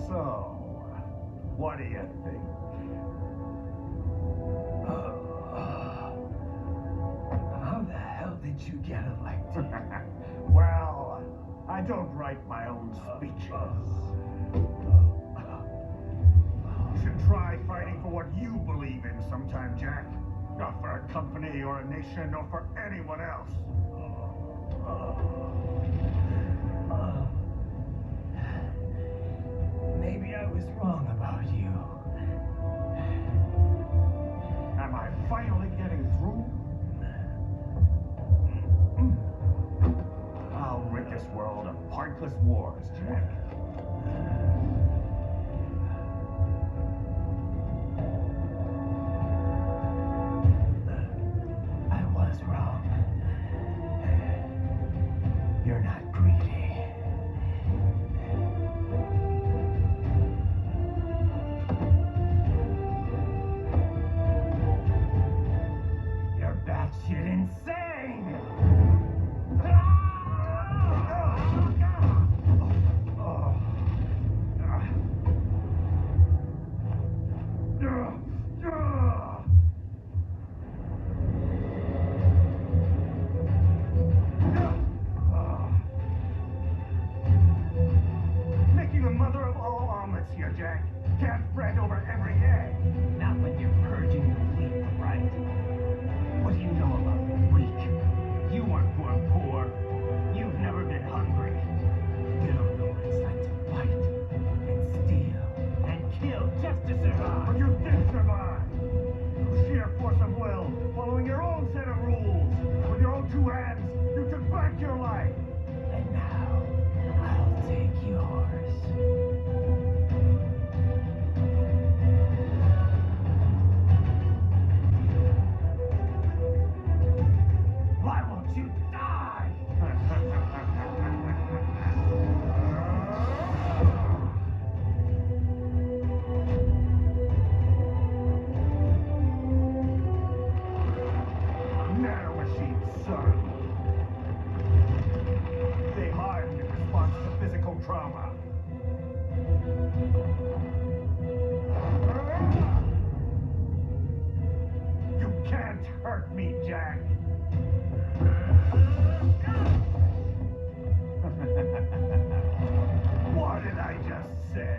[SPEAKER 5] So, what do you think?
[SPEAKER 3] How the hell did you get elected?
[SPEAKER 5] Well, I don't write my own speeches. You should try fighting for what you believe in sometime, Jack. Not for a company or a nation or for anyone else.
[SPEAKER 3] Maybe I was wrong about you.
[SPEAKER 5] Am I finally getting through? I'll rid this world of pointless wars, Jack.
[SPEAKER 3] I was wrong. You're not greedy. You're batshit insane!
[SPEAKER 5] Making the mother of all omelets here, Jack. Can't fret over every egg.
[SPEAKER 3] Not when you're purging the weak, right? What do you know about the weak? You weren't born poor. You've never been hungry. You don't know what it's like to fight and steal and kill just to survive.
[SPEAKER 5] But you did survive. Through sheer force of will, following your own set of rules. With your own two hands, you took back your life.
[SPEAKER 3] And now, I'll take yours. Why won't you die?
[SPEAKER 5] Nanomachine, son. They harden in response to physical trauma. You can't hurt me, Jack. What did I just say?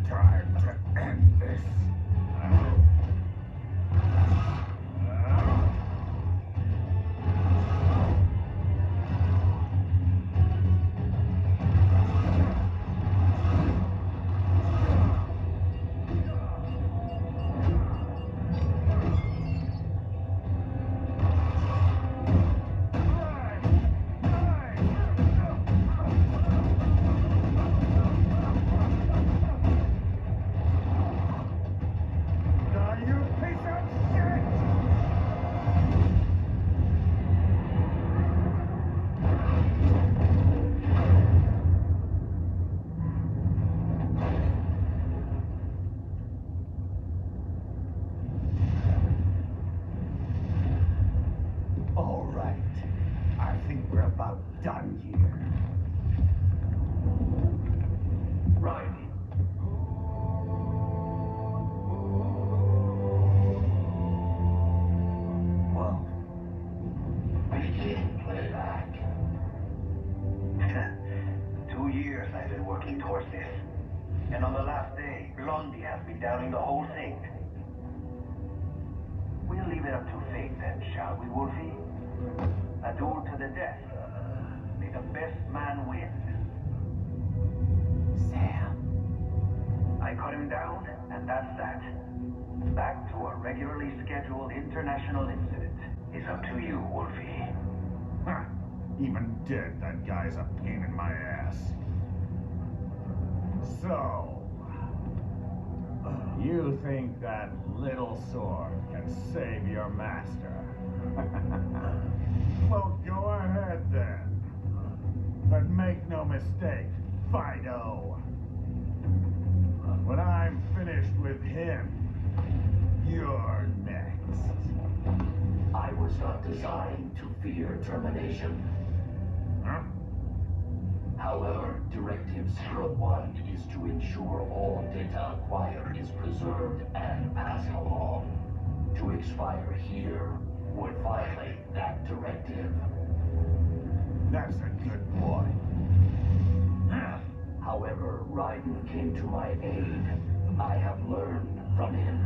[SPEAKER 5] Time to end this. Now you piece of shit!
[SPEAKER 3] All right. I think we're about done here.
[SPEAKER 2] Raiden.
[SPEAKER 3] Whoa.
[SPEAKER 2] Begin playback.
[SPEAKER 13] 2 years I've been working towards this. And on the last day, Blondie has me downing the whole thing. We'll leave it up to fate then, shall we, Wolfie? A duel to the death. May the best man win.
[SPEAKER 3] Sam.
[SPEAKER 13] I cut him down, and that's that. Back to a regularly scheduled international incident. It's up to you, Wolfie.
[SPEAKER 14] Huh. Even dead, that guy's a pain in my ass. So, you think that little sword can save your master? Well, go ahead then. But make no mistake, Fido. When I'm finished with him, you're next.
[SPEAKER 2] I was not designed to fear termination.
[SPEAKER 14] Huh?
[SPEAKER 2] However, Directive 01 is to ensure all data acquired is preserved and passed along. To expire here would violate that directive.
[SPEAKER 14] That's a good boy.
[SPEAKER 2] However, Raiden came to my aid. I have learned from him.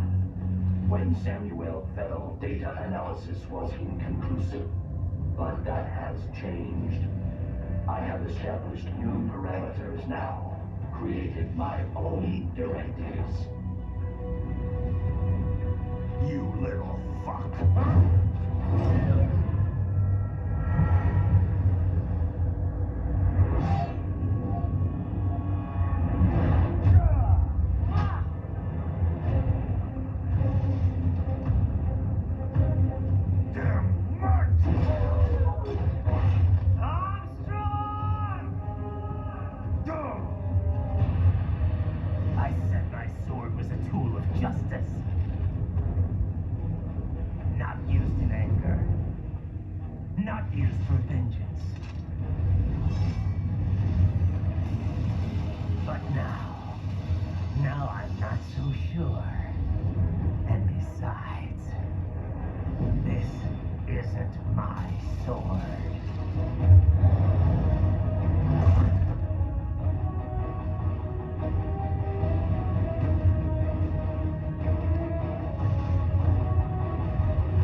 [SPEAKER 2] When Samuel fell, data analysis was inconclusive, but that has changed. I have established new parameters now, created my own directives.
[SPEAKER 14] You little fuck.
[SPEAKER 3] I said my sword was a tool of justice. Not used in anger. Not used for vengeance. But now I'm not so sure. And besides, this isn't my sword.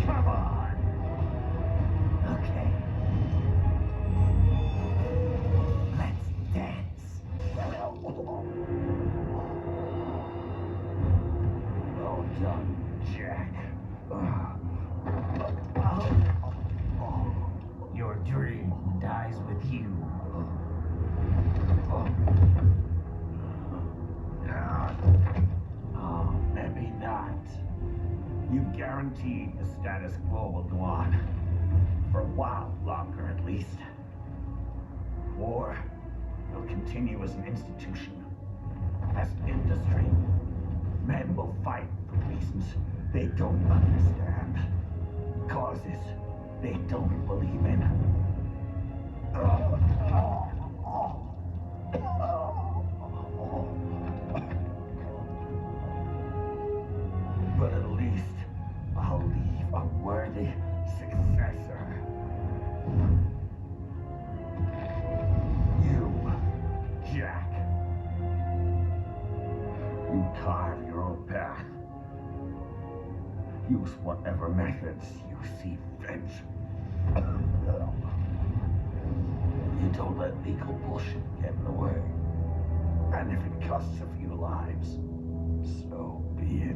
[SPEAKER 3] Come on. Okay. Let's dance. Well done, Jack. Your dream dies with you. Oh, maybe not. You've guaranteed the status quo will go on. For a while longer, at least. War will continue as an institution, as an industry. Men will fight for reasons they don't understand. Causes they don't believe in. But at least I'll leave a worthy successor. You, Jack. You carve your own path. Use whatever methods you see fit. You don't let legal bullshit get in the way. And if it costs a few lives, so be it.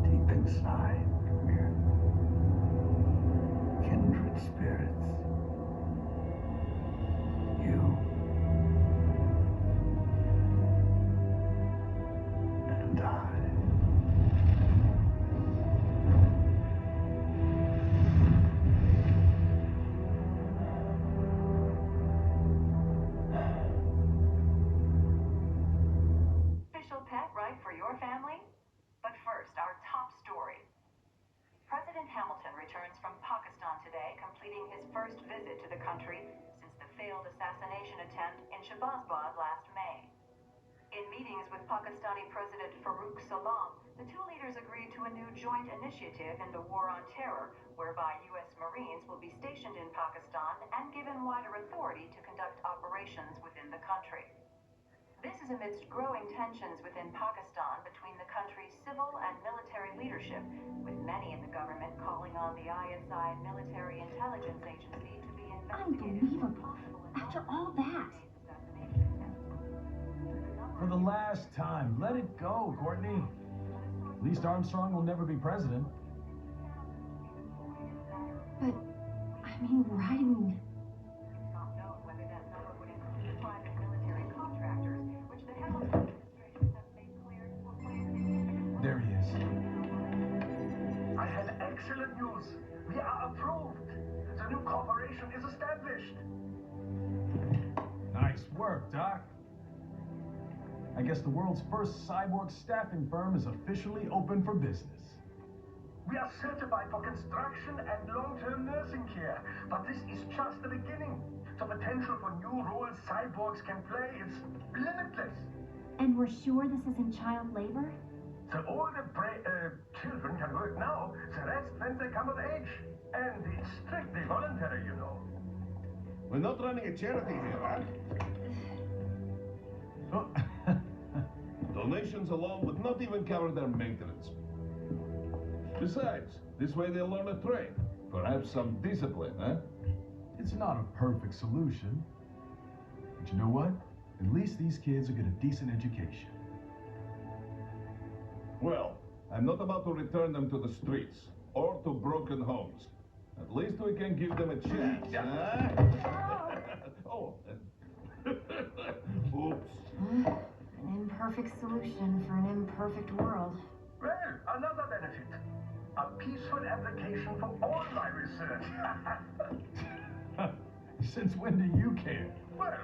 [SPEAKER 3] Deep inside, we're kindred spirits. You and I.
[SPEAKER 15] Official pet, right, for your family? But first, our top story. President Hamilton returns from Pakistan today, completing his first visit to the country since the failed assassination attempt in Shahbazbad last May. In meetings with Pakistani President Farooq Salam, the two leaders agreed to a new joint initiative in the war on terror, whereby U.S. Marines will be stationed in Pakistan and given wider authority to conduct operations within the country. This is amidst growing tensions within Pakistan between the country's civil and military leadership, with many in the government calling on the ISI military intelligence agency to be investigated for possible involvement.
[SPEAKER 10] After all that.
[SPEAKER 7] For the last time, let it go, Courtney. At least Armstrong will never be president.
[SPEAKER 10] But, I mean, Raiden...
[SPEAKER 7] There he is.
[SPEAKER 5] I have excellent news. We are approved. The new corporation is established.
[SPEAKER 7] Nice work, Doc. I guess the world's first cyborg staffing firm is officially open for business.
[SPEAKER 5] We are certified for construction and long-term nursing care, but this is just the beginning. The potential for new roles cyborgs can play is limitless.
[SPEAKER 4] And we're sure this isn't child labor?
[SPEAKER 5] The older children can work now, the rest when they come of age. And it's strictly voluntary, you know.
[SPEAKER 8] We're not running a charity here, huh? Donations alone would not even cover their maintenance. Besides, this way they'll learn a trade. Perhaps some discipline, huh?
[SPEAKER 7] It's not a perfect solution. But you know what? At least these kids will get a decent education.
[SPEAKER 8] Well, I'm not about to return them to the streets or to broken homes. At least we can give them a chance, huh? Oh. Oops.
[SPEAKER 10] An imperfect solution for an imperfect world.
[SPEAKER 5] Well, another benefit. A peaceful application for all my research.
[SPEAKER 7] Since when do you care?
[SPEAKER 5] Well,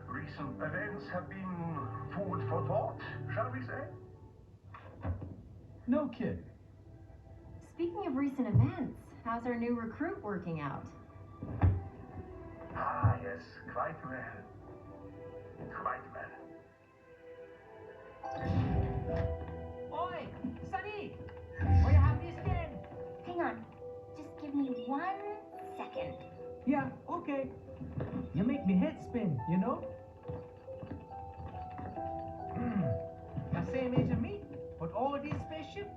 [SPEAKER 5] recent events have been food for thought, shall we say?
[SPEAKER 7] No kidding.
[SPEAKER 10] Speaking of recent events, how's our new recruit working out?
[SPEAKER 5] Ah, yes, quite well. Quite well.
[SPEAKER 11] Oi, Sadiq! Will you have this again?
[SPEAKER 4] Hang on. Just give me 1 second.
[SPEAKER 11] Yeah, okay. You make me head spin, you know? The same age as me, but all this spaceship,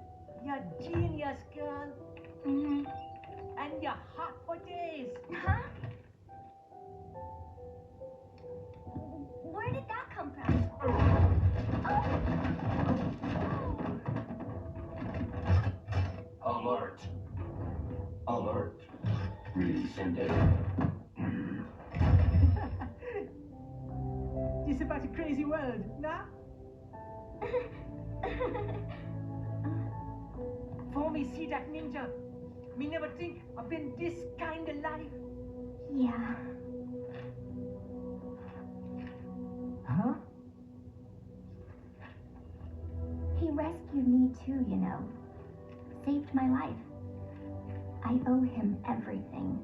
[SPEAKER 11] you're genius, girl.
[SPEAKER 4] Mm-hmm.
[SPEAKER 11] And you're hot for days.
[SPEAKER 4] Huh? Where did that come from?
[SPEAKER 2] Alert. Alert. Rescinded.
[SPEAKER 11] This about a crazy world, nah? For me, see that ninja. Me never think I've been this kind of life.
[SPEAKER 4] Yeah.
[SPEAKER 11] Huh?
[SPEAKER 4] He rescued me too, you know. Saved my life. I owe him everything.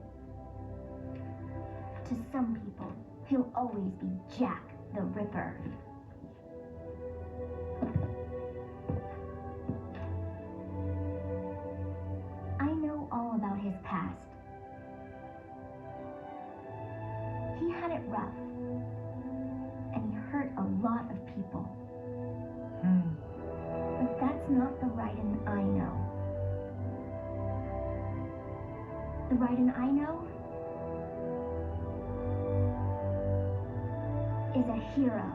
[SPEAKER 4] To some people, he'll always be Jack the Ripper. I know all about his past. He had it rough, and he hurt a lot of people. But that's not the Raiden I know. The Raiden I know is a hero.